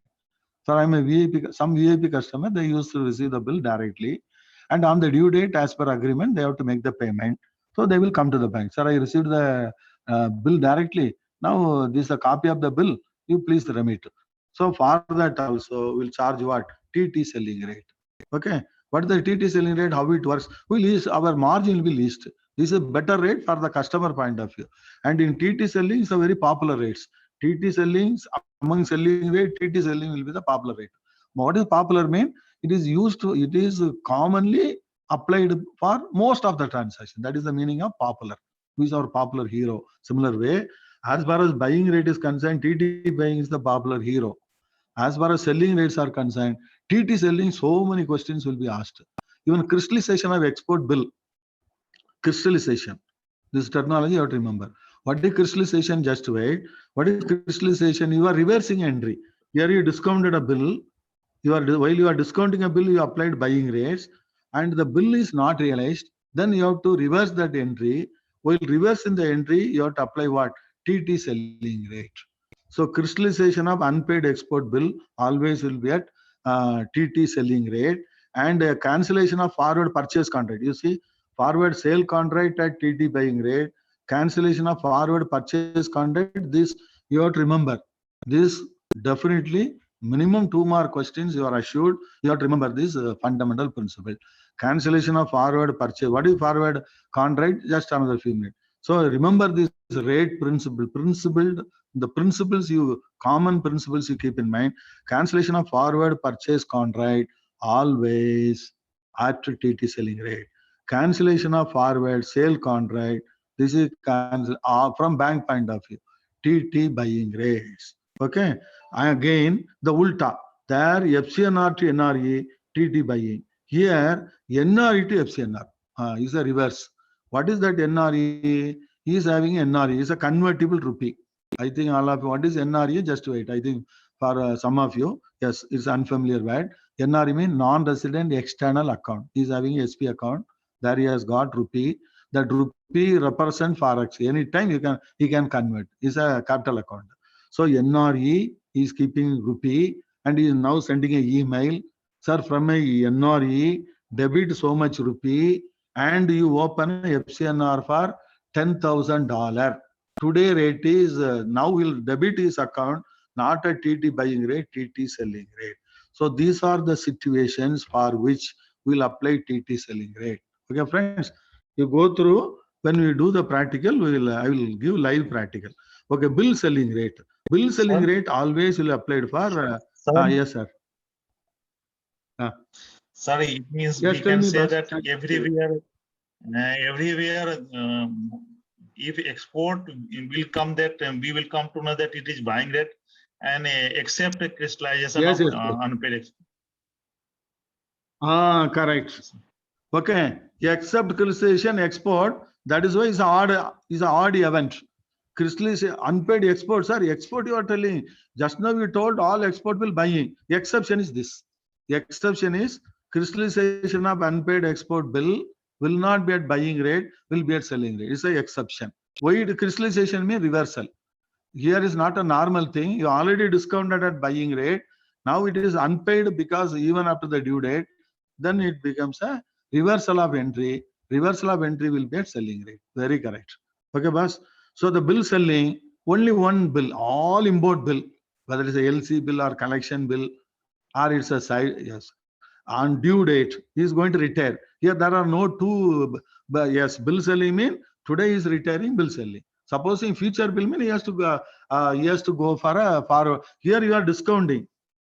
So I'm a VIP, some VIP customer, they used to receive the bill directly. And on the due date, as per agreement, they have to make the payment. So they will come to the bank. Sir, I received the bill directly. Now this is a copy of the bill. You please remit. So for that also, we'll charge what? TT selling rate. Okay. What is the TT selling rate? How it works? Our margin will be least. This is a better rate for the customer point of view. And in TT selling, it's a very popular rates. TT sellings, among selling rate, TT selling will be the popular rate. What is popular mean? It is commonly applied for most of the transaction. That is the meaning of popular. Who is our popular hero? Similar way, as far as buying rate is concerned, TT buying is the popular hero. As far as selling rates are concerned, TT selling, so many questions will be asked. Even crystallization of export bill. Crystallization. This terminology you have to remember. What is crystallization? Just wait. What is crystallization? You are reversing entry. Here you discounted a bill. While you are discounting a bill, you applied buying rates, and the bill is not realized. Then you have to reverse that entry. While reversing the entry, you have to apply what? TT selling rate. So crystallization of unpaid export bill always will be at TT selling rate, and cancellation of forward purchase contract. You see, forward sale contract at TT buying rate, cancellation of forward purchase contract. This you have to remember. This definitely minimum 2 mark questions you are assured. You have to remember this fundamental principle. Cancellation of forward purchase. What is forward contract? Just another few minutes. So remember this rate principle. The common principles you keep in mind. Cancellation of forward purchase contract always at TT selling rate. Cancellation of forward sale contract. This is cancel from bank point of view. TT buying rates. Okay. Again, the ulta. There FCNR to NRE, TT buying. Here, NRE to FCNR is a reverse. What is that NRE? He is having NRE. It's a convertible rupee. I think all of you, what is NRE? Just wait. I think for some of you. Yes, it's unfamiliar word. NRE means non-resident external account. He is having SP account. There he has got rupee. That rupee represent forex. Anytime he can convert. It's a capital account. So NRE is keeping rupee and he is now sending an email. Sir, from a NRE, debit so much rupee and you open a FCNR for $10,000. Today rate is now will debit his account, not a TT buying rate, TT selling rate. So these are the situations for which we'll apply TT selling rate. Okay, friends, you go through. When we do the practical, I will give live practical. Okay, bill selling rate. Bill selling rate always will applied for. Yes, sir. Sorry, it means Yes, we tell can me, say boss. that everywhere, if export will come, that we will come to know that it is buying rate and except a crystallization Yes, of yes, yes. unpaid export. Correct. Okay, except crystallization export. That is why it's an odd event. Crystallization unpaid exports are export. You are telling just now you told all export will buying. The exception is this. The exception is crystallization of unpaid export bill will not be at buying rate, will be at selling rate. It's an exception. Why crystallization means reversal. Here is not a normal thing. You already discounted at buying rate. Now it is unpaid because even after the due date, then it becomes a reversal of entry. Reversal of entry will be at selling rate. Very correct. Okay, boss. So the bill selling, only one bill, all import bill, whether it's a LC bill or collection bill, or it's a side, yes, on due date, he is going to retire. Here there are no two, yes, bill selling mean today is retiring bill selling. Supposing future bill mean he has to go for here you are discounting.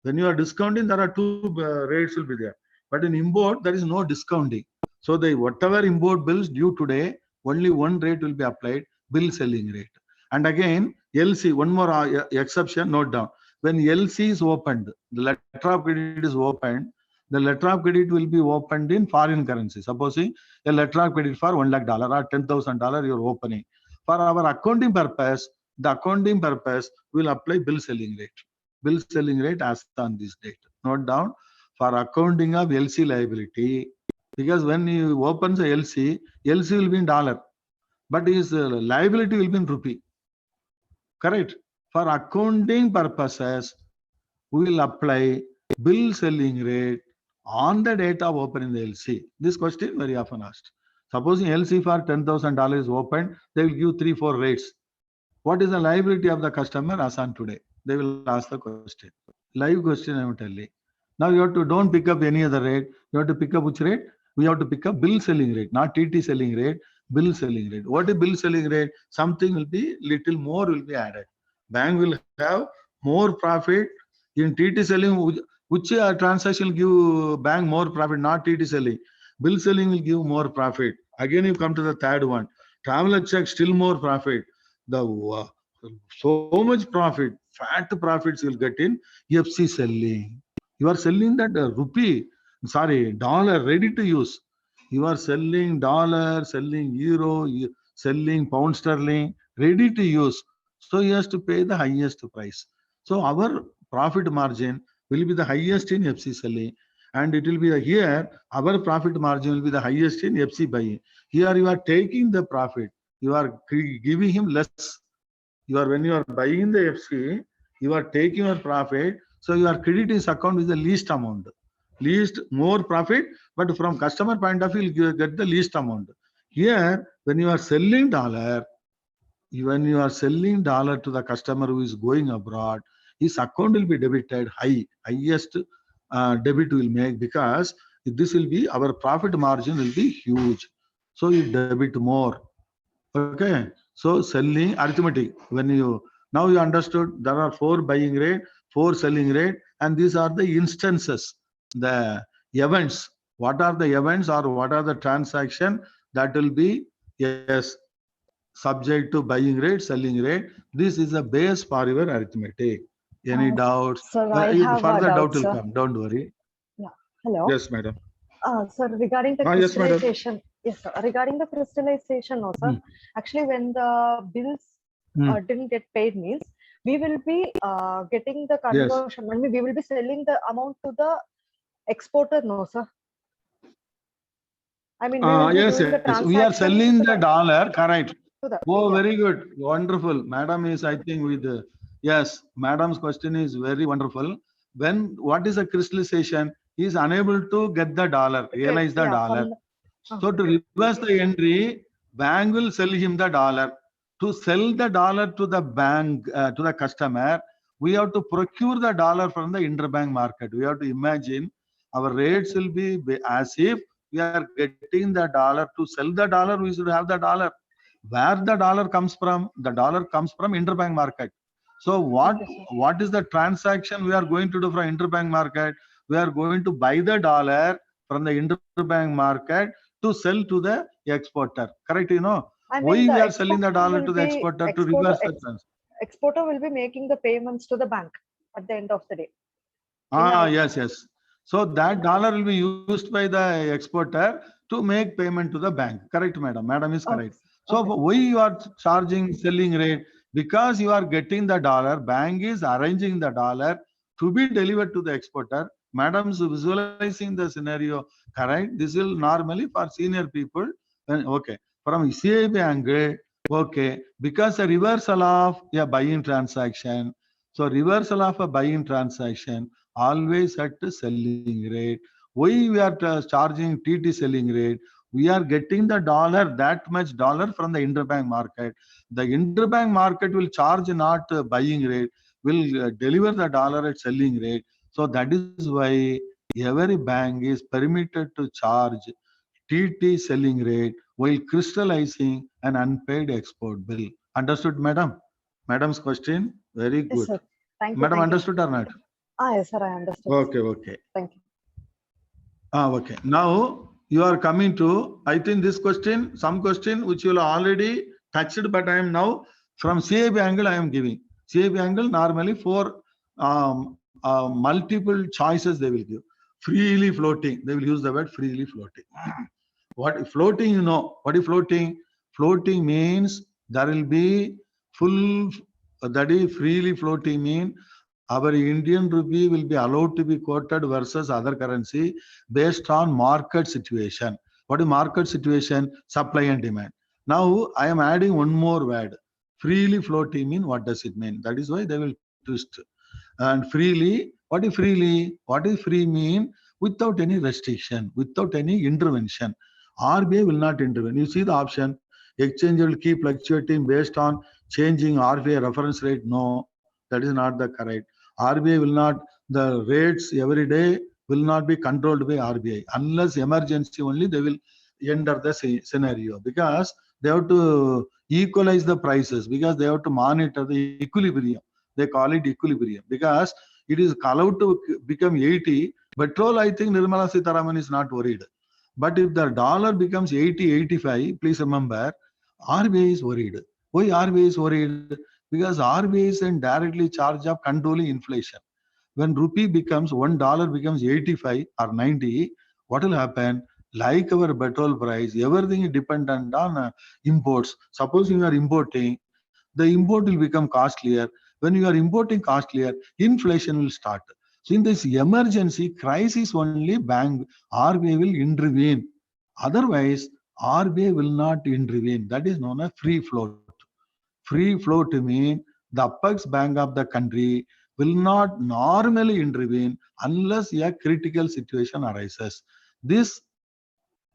When you are discounting, there are two rates will be there. But in import, there is no discounting. So the whatever import bills due today, only one rate will be applied, bill selling rate. And again, LC, one more exception, note down. When LC is opened, the letter of credit is opened, the letter of credit will be opened in foreign currency. Supposing a letter of credit for $1 lakh or $10,000 you're opening. For our accounting purpose, the accounting purpose will apply bill selling rate. Bill selling rate as on this date. Note down for accounting of LC liability, because when you open the LC will be in dollar, but his liability will be in rupee. Correct? For accounting purposes, we will apply bill selling rate on the date of opening the LC. This question very often asked. Supposing LC for $10,000 is opened, they will give 3-4 rates. What is the liability of the customer as on today? They will ask the question. Live question I am telling. Now you have to don't pick up any other rate. You have to pick up which rate? We have to pick up bill selling rate, not TT selling rate, bill selling rate. What is bill selling rate? Something will be little more will be added. Bank will have more profit in TT selling. Which transaction will give bank more profit? Not TT selling. Bill selling will give more profit. Again, you come to the third one. Traveler check still more profit. The so much profit, fat profits you'll get in FC selling. You are selling that dollar ready to use. You are selling dollar, selling euro, selling pound sterling, ready to use. So he has to pay the highest price. So our profit margin will be the highest in FC selling, and it will be here our profit margin will be the highest in FC buying. Here you are taking the profit. You are giving him less. When you are buying the FC, you are taking your profit. So your credit his account is the least amount. Least more profit, but from customer point of view, you get the least amount. Here, when you are selling dollar to the customer who is going abroad, his account will be debited highest debit will make, because this will be our profit margin will be huge. So you debit more. Okay, so selling arithmetic. Now you understood there are 4 buying rate, 4 selling rate, and these are the instances, the events. What are the events or what are the transaction that will be subject to buying rate, selling rate? This is the base for your arithmetic. Any doubts? Sir, I have Further a doubt doubt, will sir. come. Don't worry. Yeah. Hello. Yes, madam. Sir, regarding the Yes, madam. crystallization, yes, sir. Regarding the crystallization, no, sir. Actually, when the bills didn't get paid means we will be getting the Yes. conversion. I mean, we will be selling the amount to the exporter, no, sir. I mean, we will be Yes, doing the yes. We are transaction selling to the dollar, correct. to the Oh, yeah. very good. Wonderful. Madam is, I think, with, yes, madam's question is very wonderful. When, what is a crystallization? He is unable to get the dollar, realize the Yeah, dollar. from the, So to reverse the entry, bank will sell him the dollar. To sell the dollar to the bank, to the customer, we have to procure the dollar from the interbank market. We have to imagine our rates will be as if we are getting the dollar. To sell the dollar, we should have the dollar. Where the dollar comes from? The dollar comes from interbank market. So okay, sir. what is the transaction we are going to do from interbank market? We are going to buy the dollar from the interbank market to sell to the exporter. Correct, you know? I Why mean, we the are selling the exporter dollar will to the be exporter to reverse the transaction? exporter will be making the payments to the bank at the end of the day. Yes, yes. So that dollar will be used by the exporter to make payment to the bank. Correct, madam. Madam is correct. So Okay. why you are charging selling rate? Because you are getting the dollar, bank is arranging the dollar to be delivered to the exporter. Madam is visualizing the scenario, correct? This will normally for senior people. Okay. From CIB angle, okay. Because a reversal of a buying transaction. So reversal of a buying transaction always at the selling rate. Why we are charging TT selling rate? We are getting the dollar, that much dollar from the interbank market. The interbank market will charge not buying rate, will deliver the dollar at selling rate. So that is why every bank is permitted to charge TT selling rate while crystallizing an unpaid export bill. Understood, madam? Madam's question? Very Yes, good. sir. Thank you. Madam, Thank you. understood or not? Yes, sir. I understood. Okay, okay. Thank you. Okay. Now you are coming to, I think this question, some question which you will already touched, but I am now from CAB angle I am giving. CAB angle normally for multiple choices they will give. Freely floating, they will use the word freely floating. What floating, you know, what is floating? Floating means there will be full, that is freely floating mean our Indian rupee will be allowed to be quoted versus other currency based on market situation. What is market situation? Supply and demand. Now I am adding one more word. Freely floating mean, what does it mean? That is why they will twist. And freely, what is freely? What is free mean? Without any restriction, without any intervention. RBI will not intervene. You see the option, exchange will keep fluctuating based on changing RBI reference rate. No, that is not the correct. RBI will not, the rates every day will not be controlled by RBI. Unless emergency only, they will enter the scenario, because they have to equalize the prices, because they have to monitor the equilibrium. They call it equilibrium, because it is allowed to become 80. Petrol, I think Nirmala Sitharaman is not worried. But if the dollar becomes 80, 85, please remember, RBI is worried. Why RBI is worried? Because RBI is in directly charge of controlling inflation. When rupee becomes $1 becomes 85 or 90, what will happen? Like our petrol price, everything is dependent on imports. Suppose you are importing, the import will become costlier. When you are importing costlier, inflation will start. So in this emergency crisis only, bank RBI will intervene. Otherwise, RBI will not intervene. That is known as free float. Free float means the apex bank of the country will not normally intervene unless a critical situation arises. This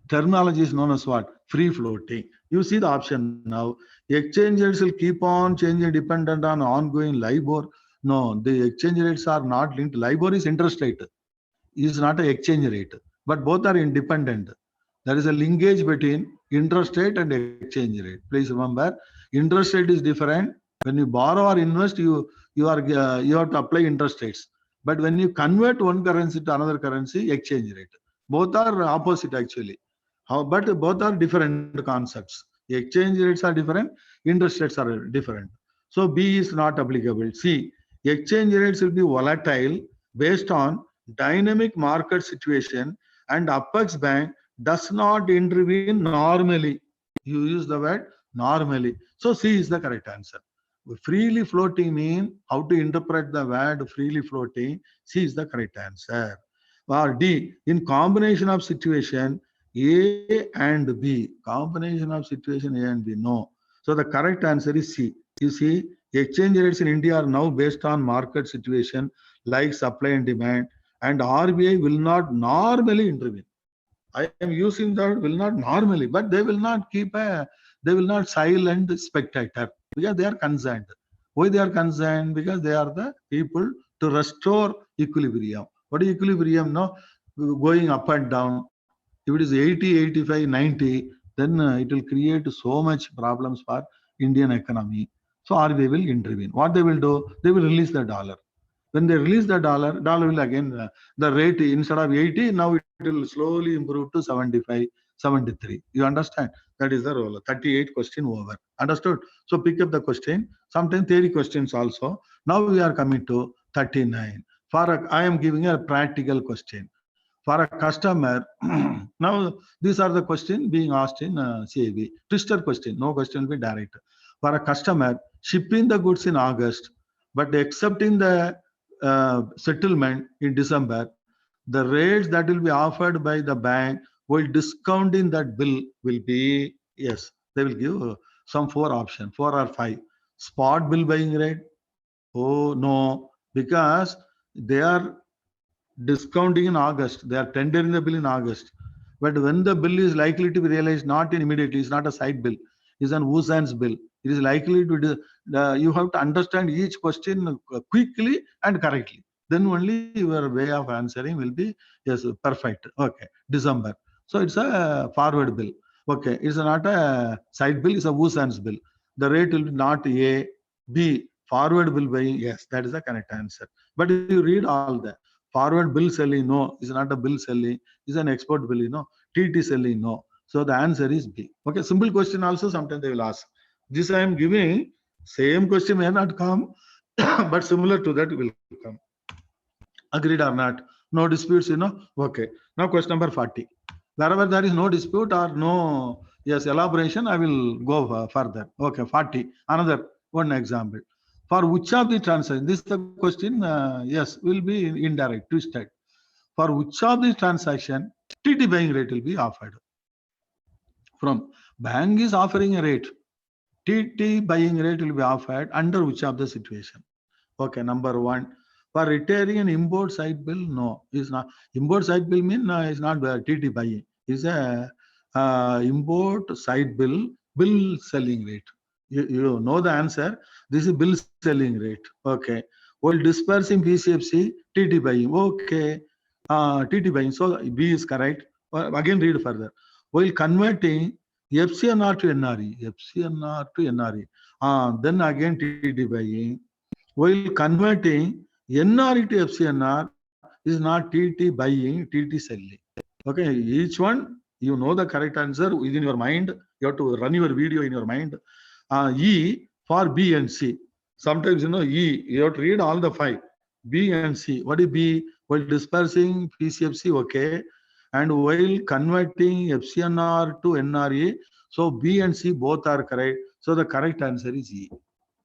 terminology is known as what? Free floating. You see the option now. Exchanges will keep on changing dependent on ongoing LIBOR. No, the exchange rates are not linked. LIBOR is interest rate. Is not an exchange rate, but both are independent. There is a linkage between interest rate and exchange rate. Please remember, interest rate is different. When you borrow or invest, you have to apply interest rates. But when you convert one currency to another currency, exchange rate. Both are opposite actually. But both are different concepts. Exchange rates are different, interest rates are different. So B is not applicable. C, exchange rates will be volatile based on dynamic market situation, and apex bank does not intervene normally. You use the word normally. So C is the correct answer. Freely floating mean how to interpret the word freely floating. C is the correct answer. Or D, in combination of situation A and B. Combination of situation A and B. No. So the correct answer is C. You see, exchange rates in India are now based on market situation like supply and demand, and RBI will not normally intervene. I am using that will not normally, but they will not they will not silent spectator because they are concerned. Why they are concerned? Because they are the people to restore equilibrium. What is equilibrium? No, going up and down. If it is 80, 85, 90, then it will create so much problems for Indian economy. So RBI will intervene. What they will do? They will release the dollar. When they release the dollar, dollar will again, the rate instead of 80, now it will slowly improve to 75, 73. You understand? That is the role. 38 question over. Understood? So pick up the question. Sometimes theory questions also. Now we are coming to 39. I am giving a practical question. For a customer, now these are the questions being asked in CAB. Twister question. No question will be direct. For a customer, shipping the goods in August, but accepting the settlement in December, the rates that will be offered by the bank while discounting that bill will be, yes, they will give some 4 options, 4 or 5. Spot bill buying rate? Oh, no, because they are discounting in August. They are tendering the bill in August. But when the bill is likely to be realized, not in immediately, it's not a side bill, it's an Wusan's bill. It is likely to, you have to understand each question quickly and correctly. Then only your way of answering will be, yes, perfect. Okay, December. So it's a forward bill. Okay, it's not a side bill, it's a Wusan's bill. The rate will be not A, B, forward bill buying. Yes, that is the correct answer. But if you read all that, forward bill selling, no, it's not a bill selling, it's an export bill, TT selling, no. So the answer is B. Okay, simple question also sometimes they will ask. This I am giving, same question may not come, but similar to that will come. Agreed or not? No disputes, Okay. Now question number 40. Wherever there is no dispute or no, yes, elaboration, I will go further. Okay, 40. Another one example. For which of the transactions, this is the question, yes, will be indirect, twisted. For which of the transaction, TT buying rate will be offered? From bank is offering a rate, TT buying rate will be offered under which of the situation? Okay, number 1. For retiring an import side bill, no, it's not. Import side bill mean it's not TT buying. It's a import side bill selling rate. You know the answer. This is bill selling rate. Okay. While dispersing PCFC, TT buying. Okay. TT buying. So B is correct. Again, read further. While converting FCNR to NRE, FCNR to NRE, then again TT buying. While converting NRE to FCNR is not TT buying, TT selling. Okay, each one, you know the correct answer within your mind. You have to run your video in your mind. E for B and C. Sometimes, E, you have to read all the 5. B and C. What is B? While dispersing PCFC, okay. And while converting FCNR to NRE, so B and C both are correct. So the correct answer is E.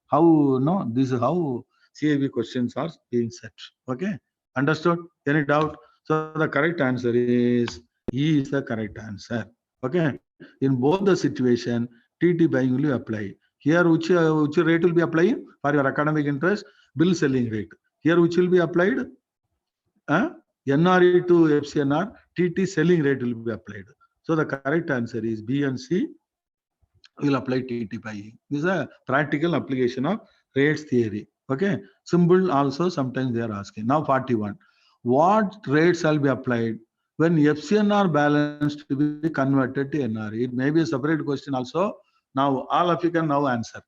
How, this is how CAB questions are being set. Okay, understood? Any doubt? So the correct answer is E is the correct answer. Okay, in both the situation, TT buying will be applied. Here, which rate will be applied for your academic interest? Bill selling rate. Here, which will be applied? NRE to FCNR, TT selling rate will be applied. So the correct answer is B and C will apply TT buying. This is a practical application of rates theory. Okay, symbol also sometimes they are asking. Now 41. What rates shall be applied when FCNR balance to be converted to NRE? It may be a separate question also. Now all of you can now answer.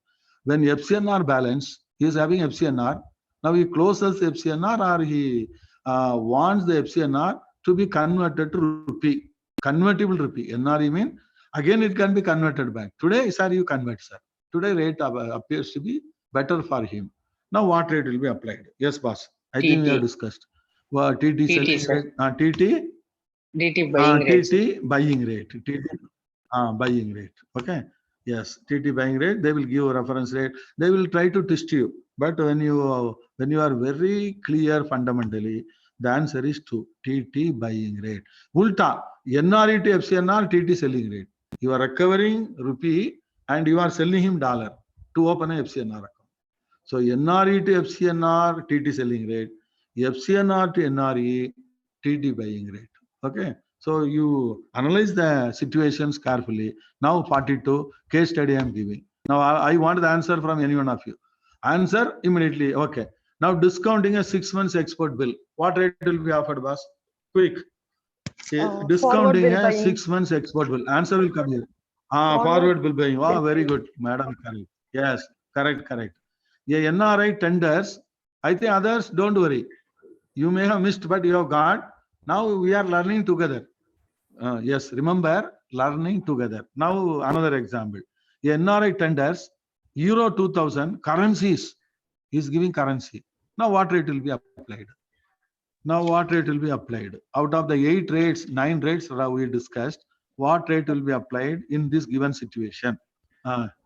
When FCNR balance, he is having FCNR. Now he closes FCNR or he wants the FCNR to be converted to rupee, convertible rupee. NRE mean again it can be converted back. Today, sir, you convert, sir. Today rate appears to be better for him. Now what rate will be applied? Yes, boss. I think we have discussed. Well, TT selling rate, TT buying rate. TT buying rate. TT buying rate. Okay. Yes, TT buying rate, they will give a reference rate. They will try to twist you. But when you are very clear fundamentally, the answer is 2, TT buying rate. Ulta, NRE to FCNR, TT selling rate. You are recovering rupee and you are selling him dollar to open a FCNR account. So NRE to FCNR, TT selling rate. FCNR to NRE, TT buying rate. Okay. So you analyze the situations carefully. Now 42 case study I am giving. Now I want the answer from any one of you. Answer immediately. Okay. Now discounting a 6 months export bill. What rate will be offered, boss? Quick. Forward Discounting bill a buying. 6 months export bill. Answer will come here. Forward Forward bill buying. Wow, bill very buying. good, madam. Correct. Yes, correct. Yeah, NRI tenders. I think others, don't worry. You may have missed, but you have got. Now we are learning together. Yes, remember, learning together. Now another example. NRI tenders, Euro 2000, currencies. Is giving currency. Now what rate will be applied? Now what rate will be applied? Out of the 8 rates, 9 rates we discussed, what rate will be applied in this given situation?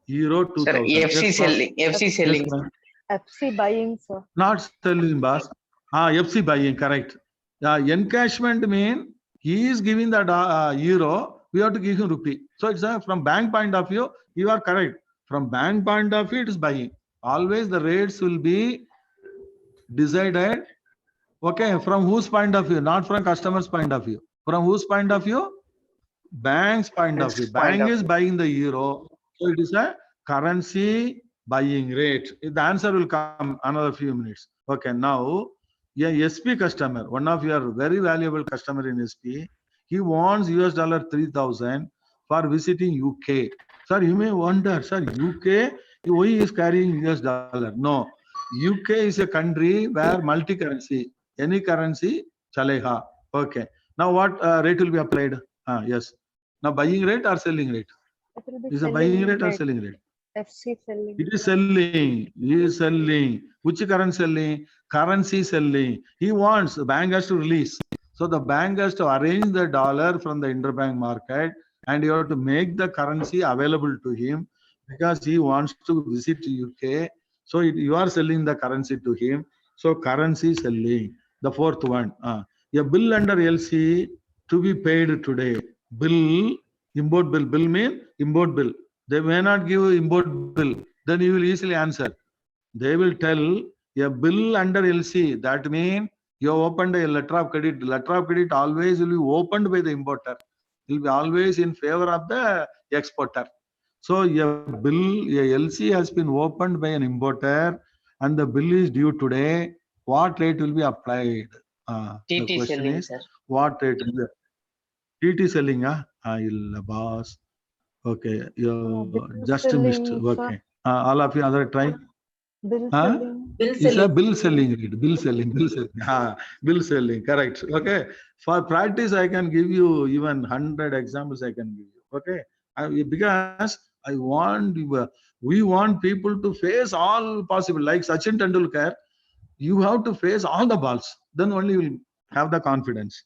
Euro Sir, 2000. FC Yes, selling, FC yes, selling. ma'am. FC buying, sir. Not selling, boss. FC buying, correct. Encashment mean he is giving the euro, we have to give him rupee. So it's from bank point of view, you are correct. From bank point of view, it is buying. Always the rates will be decided. Okay, from whose point of view? Not from customer's point of view. From whose point of view? Bank's point of view. Bank is buying the euro. So it is a currency buying rate. The answer will come another few minutes. Okay, now a SP customer, one of your very valuable customer in SP, he wants US dollar 3,000 for visiting UK. Sir, you may wonder, sir, UK, why is carrying US dollar? No, UK is a country where multi-currency, any currency, chalega. Okay. Now what rate will be applied? Yes. Now buying rate or selling rate? It will be Is a buying selling rate or rate. selling rate? FC selling. It is selling. He is selling. Which currency selling? Currency selling. He wants, the bank has to release. So the bank has to arrange the dollar from the interbank market and you have to make the currency available to him because he wants to visit UK. So you are selling the currency to him. So currency selling. The fourth one. A bill under LC to be paid today. Bill, import bill. Bill mean import bill. They may not give import bill. Then you will easily answer. They will tell a bill under LC. That means you have opened a letter of credit. Letter of credit always will be opened by the importer. It will be always in favor of the exporter. So a bill, a LC has been opened by an importer and the bill is due today. What rate will be applied? The TT question selling, is, sir. what rate will be? TT selling, boss. Okay, you Bill just selling, missed. sir. Okay, all of you other try. Bill selling. It's a bill selling rate. Bill selling. Bill selling. Correct. Okay. For practice, I can give you even 100 examples. I can give you. Okay. Because we want people to face all possible. Like Sachin Tendulkar, you have to face all the balls. Then only you will have the confidence.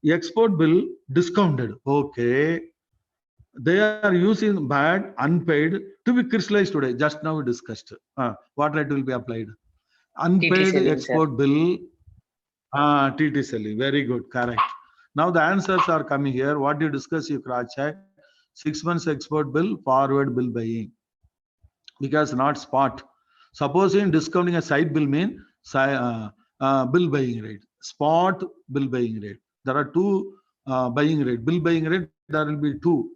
Export bill discounted. Okay. They are using bad, unpaid to be crystallized today. Just now we discussed. What rate will be applied? Unpaid selling, export bill, TT selling. Very good, correct. Now the answers are coming here. What you discuss, you cross check. 6 months export bill, forward bill buying. Because not spot. Supposing discounting a side bill mean bill buying rate. Spot bill buying rate. There are two buying rate. Bill buying rate, there will be two.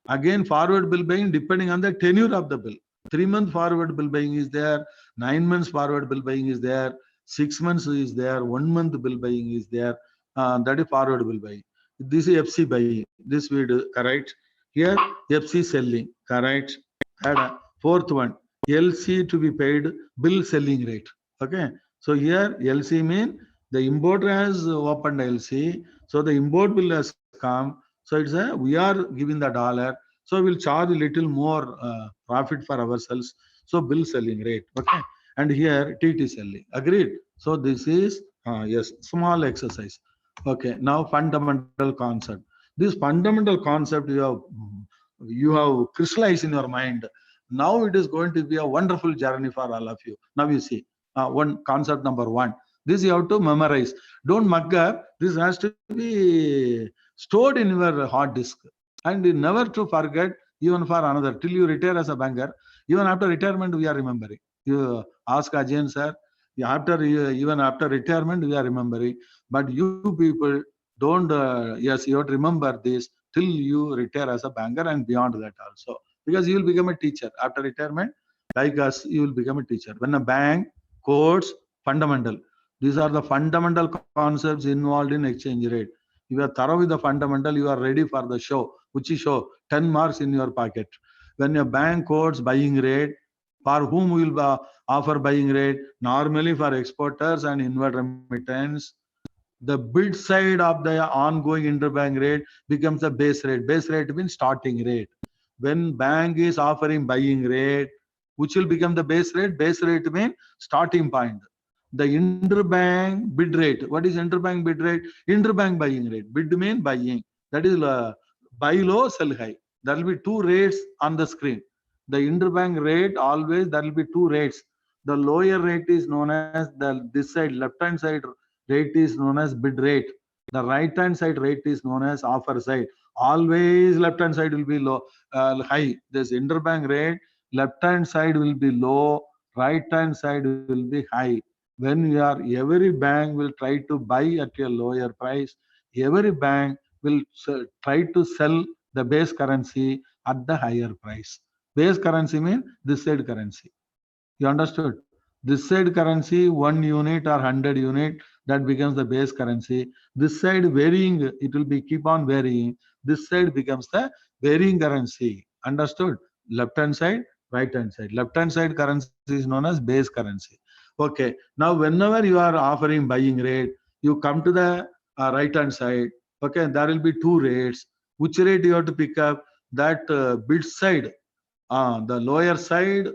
Again, forward bill buying depending on the tenure of the bill. 3-month forward bill buying is there, 9 months forward bill buying is there, 6 months is there, 1 month bill buying is there. That is forward bill buying. This is FC buying. This we do correct. Here FC selling correct. And fourth one, LC to be paid bill selling rate. Okay. So here LC mean the importer has opened LC. So the import bill has come. So it's we are giving the dollar. So we'll charge a little more profit for ourselves. So bill selling rate. Okay. And here TT selling. Agreed. So this is yes, small exercise. Okay. Now fundamental concept. This fundamental concept you have you have crystallized in your mind. Now it is going to be a wonderful journey for all of you. Now you see, one concept number one. This you have to memorize. Don't mug up. This has to be stored in your hard disk. And never to forget, even for another, till you retire as a banker. Even after retirement, we are remembering. You ask Ajay sir, even after retirement, we are remembering. But you people don't, yes, you have to remember this till you retire as a banker and beyond that also. Because you will become a teacher after retirement. Like us, you will become a teacher. When a bank, codes, fundamental. These are the fundamental concepts involved in exchange rate. You are thorough with the fundamental, you are ready for the show. Which is show? 10 marks in your pocket. When a bank codes buying rate, for whom will offer buying rate? Normally for exporters and inward remittance. The bid side of the ongoing interbank rate becomes the base rate. Base rate means starting rate. When bank is offering buying rate, which will become the base rate? Base rate means starting point. The interbank bid rate. What is interbank bid rate? Interbank buying rate. Bid means buying. That is buy low, sell high. There will be two rates on the screen. The interbank rate, always there will be two rates. The lower rate is known as this side, left hand side rate is known as bid rate. The right hand side rate is known as offer side. Always left hand side will be low, high. This interbank rate, left hand side will be low, right hand side will be high. When you are, every bank will try to buy at a lower price. Every bank will try to sell the base currency at the higher price. Base currency means this side currency. You understood? This side currency, 1 unit or 100 unit, that becomes the base currency. This side varying, it will be keep on varying. This side becomes the varying currency. Understood? Left hand side, right hand side. Left hand side currency is known as base currency. Okay. Now, whenever you are offering buying rate, you come to the right hand side. Okay. There will be two rates. Which rate you have to pick up? That bid side, the lower side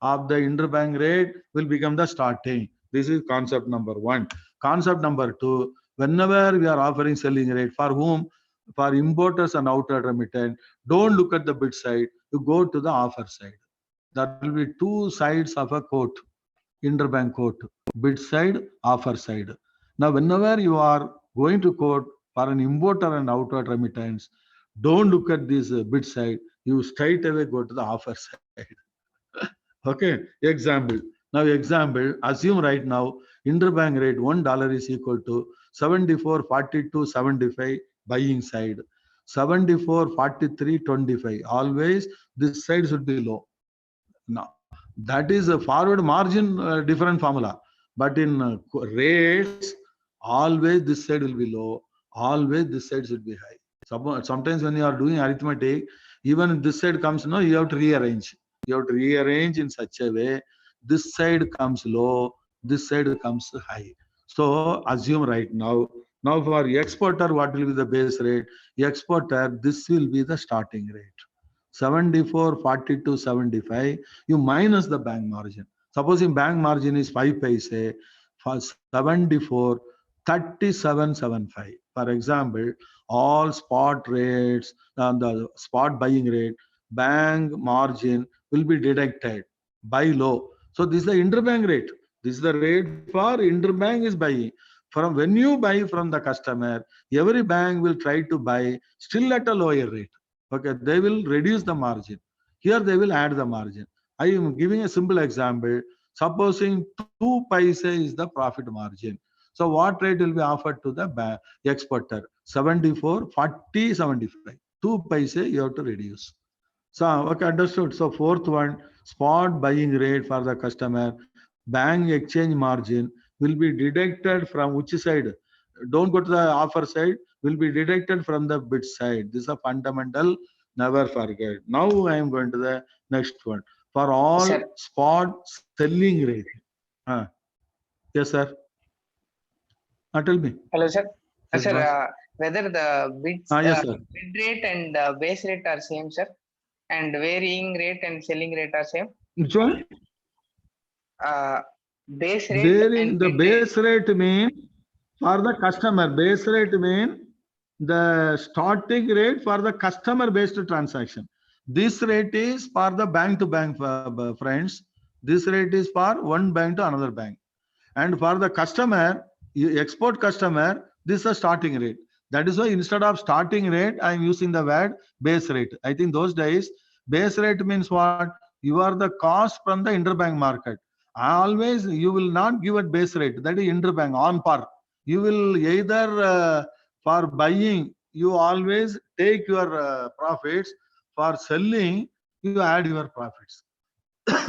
of the interbank rate will become the starting. This is concept number one. Concept number two, whenever we are offering selling rate, for whom? For importers and outer remittance, don't look at the bid side, you go to the offer side. There will be two sides of a quote, interbank quote, bid side, offer side. Now, whenever you are going to quote for an importer and outward remittance, don't look at this bid side, you straight away go to the offer side. Okay, example. Now, example, assume right now, interbank rate $1 is equal to 74.42.75 buying side, 74.43.25. Always this side should be low. Now, that is a forward margin different formula. But in rates, always this side will be low, always this side should be high. Sometimes when you are doing arithmetic, even if this side comes, no, you have to rearrange. You have to rearrange in such a way, this side comes low, this side comes high. So assume right now, for exporter, what will be the base rate? Exporter, this will be the starting rate. 74.42.75, you minus the bank margin. Supposing bank margin is 5 paise, for 74.37.75. For example, all spot rates and the spot buying rate, bank margin will be deducted by low. So this is the interbank rate. This is the rate for interbank is buying. From when you buy from the customer, every bank will try to buy still at a lower rate. Okay, they will reduce the margin. Here they will add the margin. I am giving a simple example. Supposing 2 paise is the profit margin. So what rate will be offered to the exporter? 74.40.75. 2 paise you have to reduce. So, okay, understood. So fourth one, spot buying rate for the customer, bank exchange margin will be deducted from which side? Don't go to the offer side, will be deducted from the bid side. This is a fundamental, never forget. Now I am going to the next one. For all spot selling rate. Yes, sir. Tell me. Hello, sir. Yes, Sir, boss. whether the bids, Yes, sir. bid rate and base rate are same, sir, and varying rate and selling rate are same. Which one? Base rate Varying, and the bid base rate mean for the customer. Base rate mean the starting rate for the customer based transaction. This rate is for the bank to bank, friends. This rate is for one bank to another bank. And for the customer, export customer, this is a starting rate. That is why instead of starting rate, I am using the word base rate. I think those days, base rate means what? You are the cost from the interbank market. Always, you will not give a base rate. That is interbank on par. You will either for buying, you always take your profits. For selling, you add your profits.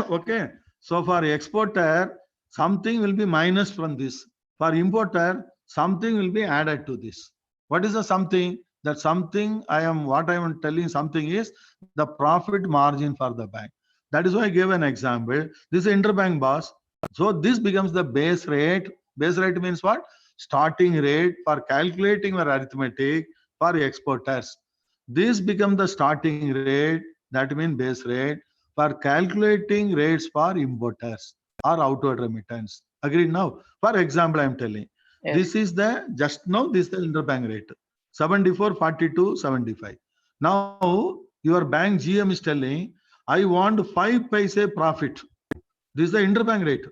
Okay. So for exporter, something will be minus from this. For importer, something will be added to this. What is the something? That something what I am telling something is the profit margin for the bank. That is why I gave an example. This is interbank boss. So this becomes the base rate. Base rate means what? Starting rate for calculating your arithmetic for exporters. This becomes the starting rate. That means base rate for calculating rates for importers or outward remittance. Agreed now? For example, I am telling. Yes. This is the, just now, this is the interbank rate. 74, 42, 75. Now, your bank GM is telling, I want 5 paise profit. This is the interbank rate.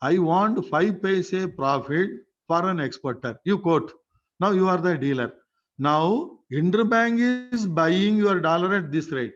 I want 5 paise profit for an exporter. You quote. Now you are the dealer. Now, interbank is buying your dollar at this rate.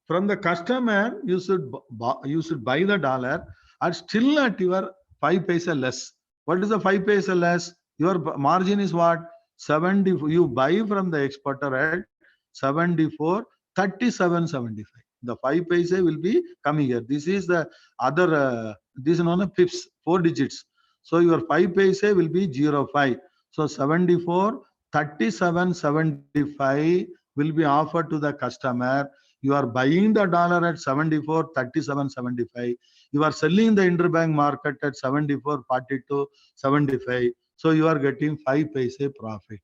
From the customer, you should buy the dollar and still at your 5 paise less. What is the 5 paise less? Your margin is what? 70. You buy from the exporter at 74, 37, 75. The 5 paise will be coming here. This is the other, this is known as pips, 4 digits. So your 5 paise will be 0.5. So 74, 37, 75 will be offered to the customer. You are buying the dollar at 74, 37, 75. You are selling the interbank market at 74, 42, 75. So you are getting 5 paise profit.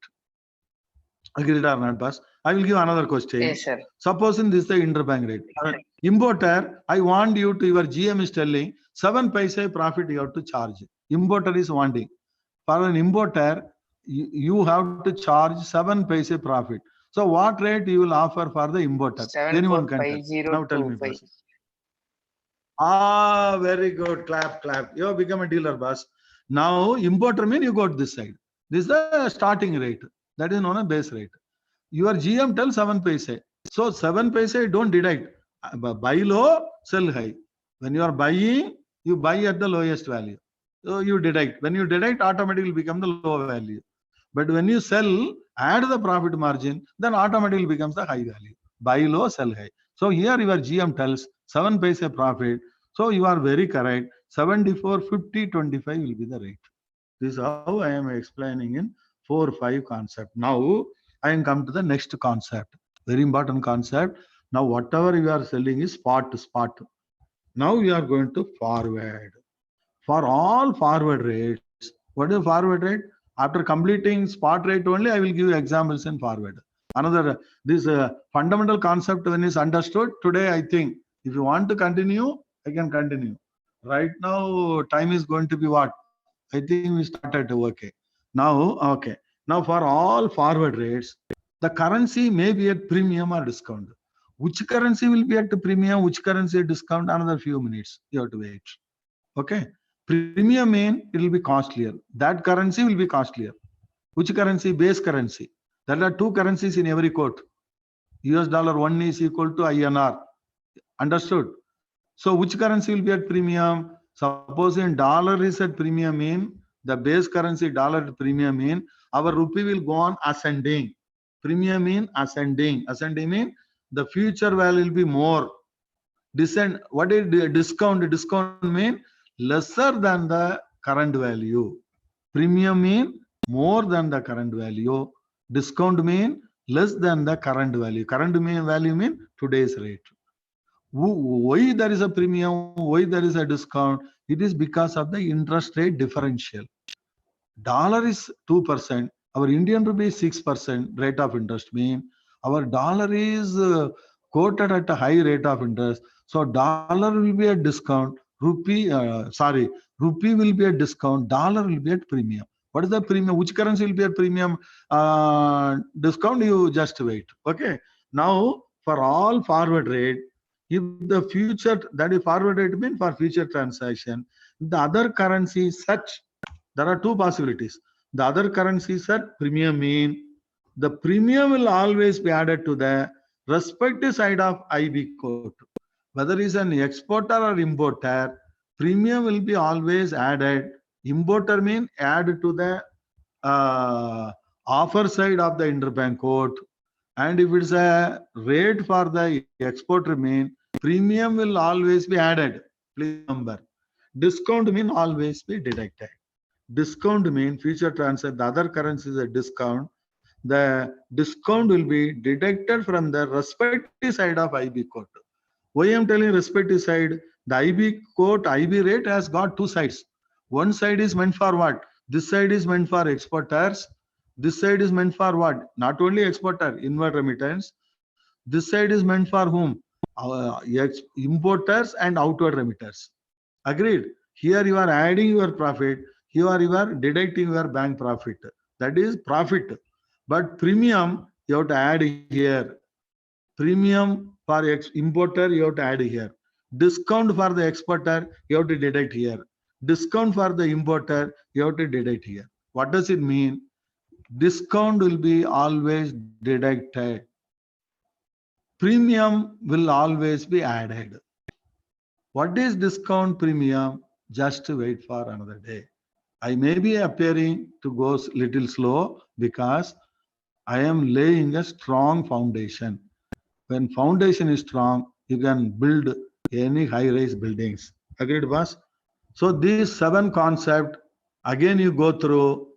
Agreed or not, boss? I will give another question. Yes, sir. Supposing this is the interbank rate. Importer, I want you to, your GM is telling 7 paise profit you have to charge. Importer is wanting. For an importer, you have to charge 7 paise profit. So what rate you will offer for the importer? Anyone can tell. Now tell me, boss. Ah, very good. Clap, clap. You have become a dealer, boss. Now, importer mean you go to this side. This is the starting rate. That is known as base rate. Your GM tells 7 paise. So 7 paise don't deduct. Buy low, sell high. When you are buying, you buy at the lowest value. So you deduct. When you deduct, automatically become the low value. But when you sell, add the profit margin, then automatically becomes the high value. Buy low, sell high. So here your GM tells 7 paise profit. So you are very correct. 74, 50, 25 will be the rate. This is how I am explaining in 4 or 5 concept. Now I am come to the next concept. Very important concept. Now whatever you are selling is spot to spot. Now you are going to forward. For all forward rates, what is forward rate? After completing spot rate only, I will give you examples in forward. Another, this fundamental concept when is understood, today I think, if you want to continue, I can continue. Right now, time is going to be what? I think we started to okay. Now, okay. Now for all forward rates, the currency may be at premium or discount. Which currency will be at premium, which currency at discount? Another few minutes. You have to wait. Okay. Premium mean it will be costlier. That currency will be costlier. Which currency? Base currency. There are 2 currencies in every quote. US dollar 1 is equal to INR. Understood? So which currency will be at premium? Suppose in dollar is at premium mean the base currency dollar at premium mean our rupee will go on ascending. Premium mean ascending. Ascending mean the future value will be more. Descend. What is discount? Discount mean lesser than the current value. Premium mean more than the current value. Discount mean less than the current value. Current value mean today's rate. Why there is a premium? Why there is a discount? It is because of the interest rate differential. Dollar is 2%. Our Indian rupee is 6% rate of interest. Mean our dollar is quoted at a high rate of interest. So dollar will be a discount. Rupee will be a discount. Dollar will be at premium. What is the premium? Which currency will be at premium discount? You just wait. Okay. Now for all forward rate, if the future, that is forward rate mean for future transaction, the other currency is such, there are two possibilities. The other currency set premium mean the premium will always be added to the respective side of IB code. Whether it's an exporter or importer, premium will be always added. Importer mean add to the offer side of the interbank quote. And if it's a rate for the exporter mean premium will always be added. Please remember. Discount mean always be deducted. Discount mean future transfer, the other currency is a discount. The discount will be deducted from the respective side of IB quote. Why I am telling respective side? The IB quote, IB rate has got two sides. One side is meant for what? This side is meant for exporters. This side is meant for what? Not only exporter, inward remittance. This side is meant for whom? Importers and outward remitters. Agreed? Here you are adding your profit. Here you are deducting your bank profit. That is profit. But premium you have to add here. Premium for importer you have to add here. Discount for the exporter you have to deduct here. Discount for the importer you have to deduct here. What does it mean? Discount will be always deducted. Premium will always be added. What is discount premium? Just wait for another day. I may be appearing to go little slow because I am laying a strong foundation. When foundation is strong, you can build any high-rise buildings. Agreed, boss? So these 7 concepts, again you go through.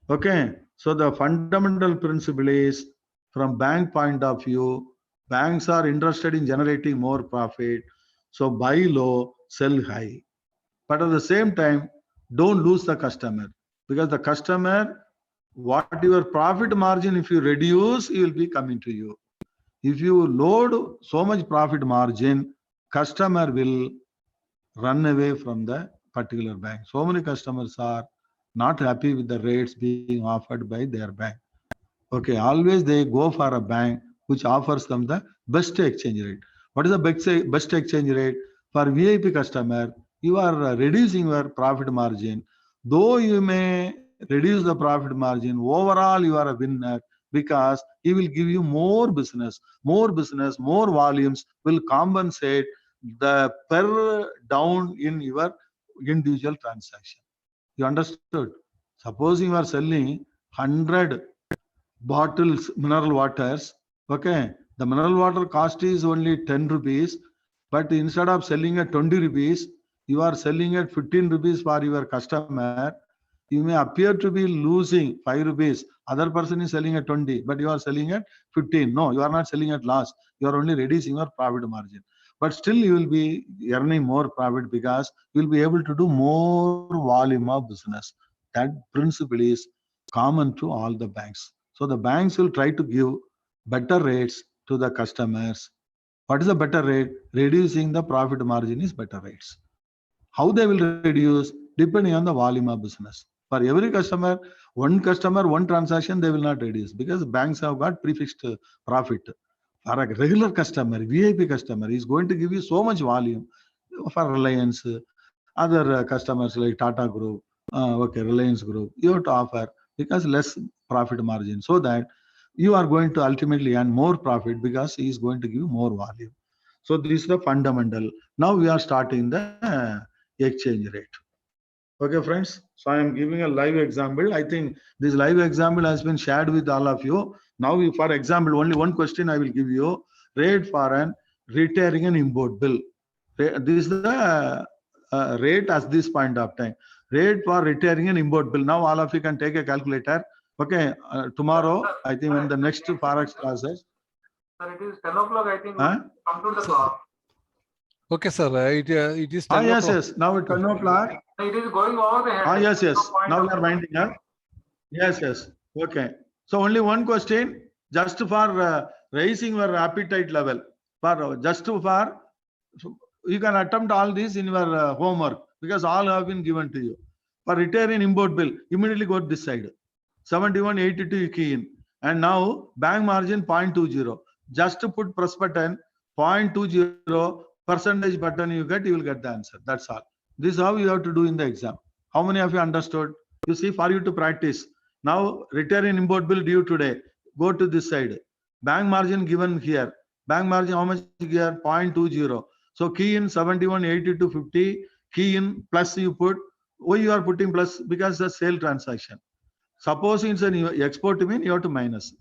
Okay. So the fundamental principle is from bank point of view, banks are interested in generating more profit. So buy low, sell high. But at the same time, don't lose the customer, because the customer, what your profit margin, if you reduce, he will be coming to you. If you load so much profit margin, customer will run away from the particular bank. So many customers are not happy with the rates being offered by their bank. Okay, always they go for a bank which offers them the best exchange rate. What is the best exchange rate? For VIP customer, you are reducing your profit margin. Though you may reduce the profit margin, overall you are a winner, because he will give you more business, more volumes will compensate the per down in your individual transaction. You understood? Suppose you are selling 100 bottles mineral waters. Okay, the mineral water cost is only 10 rupees, but instead of selling at 20 rupees, you are selling at 15 rupees for your customer. You may appear to be losing 5 rupees. Other person is selling at 20, but you are selling at 15. No, you are not selling at loss. You are only reducing your profit margin. But still you will be earning more profit because you will be able to do more volume of business. That principle is common to all the banks. So the banks will try to give better rates to the customers. What is the better rate? Reducing the profit margin is better rates. How they will reduce? Depending on the volume of business. For every customer, one transaction, they will not reduce, because banks have got prefixed profit. For a regular customer, VIP customer, is going to give you so much volume. For Reliance, other customers like Tata Group, Reliance Group, you have to offer because less profit margin, so that you are going to ultimately earn more profit because he is going to give more volume. So this is the fundamental. Now we are starting the exchange rate. Okay, friends. So I am giving a live example. I think this live example has been shared with all of you. Now, for example, only one question I will give you. Rate for an retiring an import bill. This is the rate at this point of time. Rate for retiring an import bill. Now all of you can take a calculator. Okay, tomorrow, I think when the next Forex classes. Sir, it is 10 o'clock, I think. Come to the clock. Okay, sir. It is 10 yes, o'clock. yes. Now it's 10 o'clock. It is going over the head. Yes, yes. Now we are winding up. Yes, yes. Okay. So only one question, just for raising your appetite level. You can attempt all this in your homework, because all have been given to you. For retiring import bill, immediately go to this side. 71.82 you key in. And now bank margin 0.20. Just to put press button, 0.20 percentage button you will get the answer. That's all. This is how you have to do in the exam. How many of you understood? You see, for you to practice. Now, return in import bill due today. Go to this side. Bank margin given here. Bank margin, how much here? 0.20. So key in 71, 80 to 50. Key in plus you put. Why you are putting plus? Because the sale transaction. Suppose it's an export mean, you have to minus.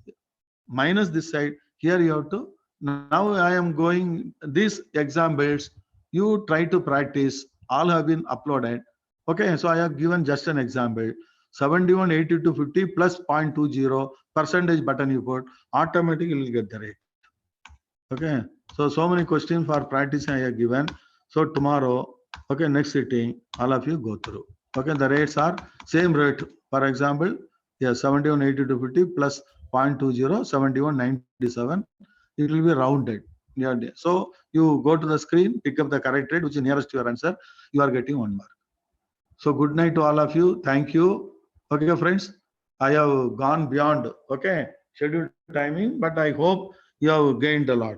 Minus this side. Here you have to. Now I am going these examples. You try to practice. All have been uploaded. Okay, so I have given just an example. 71, 80 to 50 plus 0.20 percentage button you put, automatically you will get the rate. Okay, so many questions for practicing I have given. So tomorrow, okay, next sitting, all of you go through. Okay, the rates are same rate. For example, yeah, 71, 80 to 50 plus 0.20, 71, 97. It will be rounded. Yeah, so you go to the screen, pick up the correct rate, which is nearest to your answer. You are getting 1 mark. So good night to all of you. Thank you. Okay, friends. I have gone beyond, okay, scheduled timing, but I hope you have gained a lot.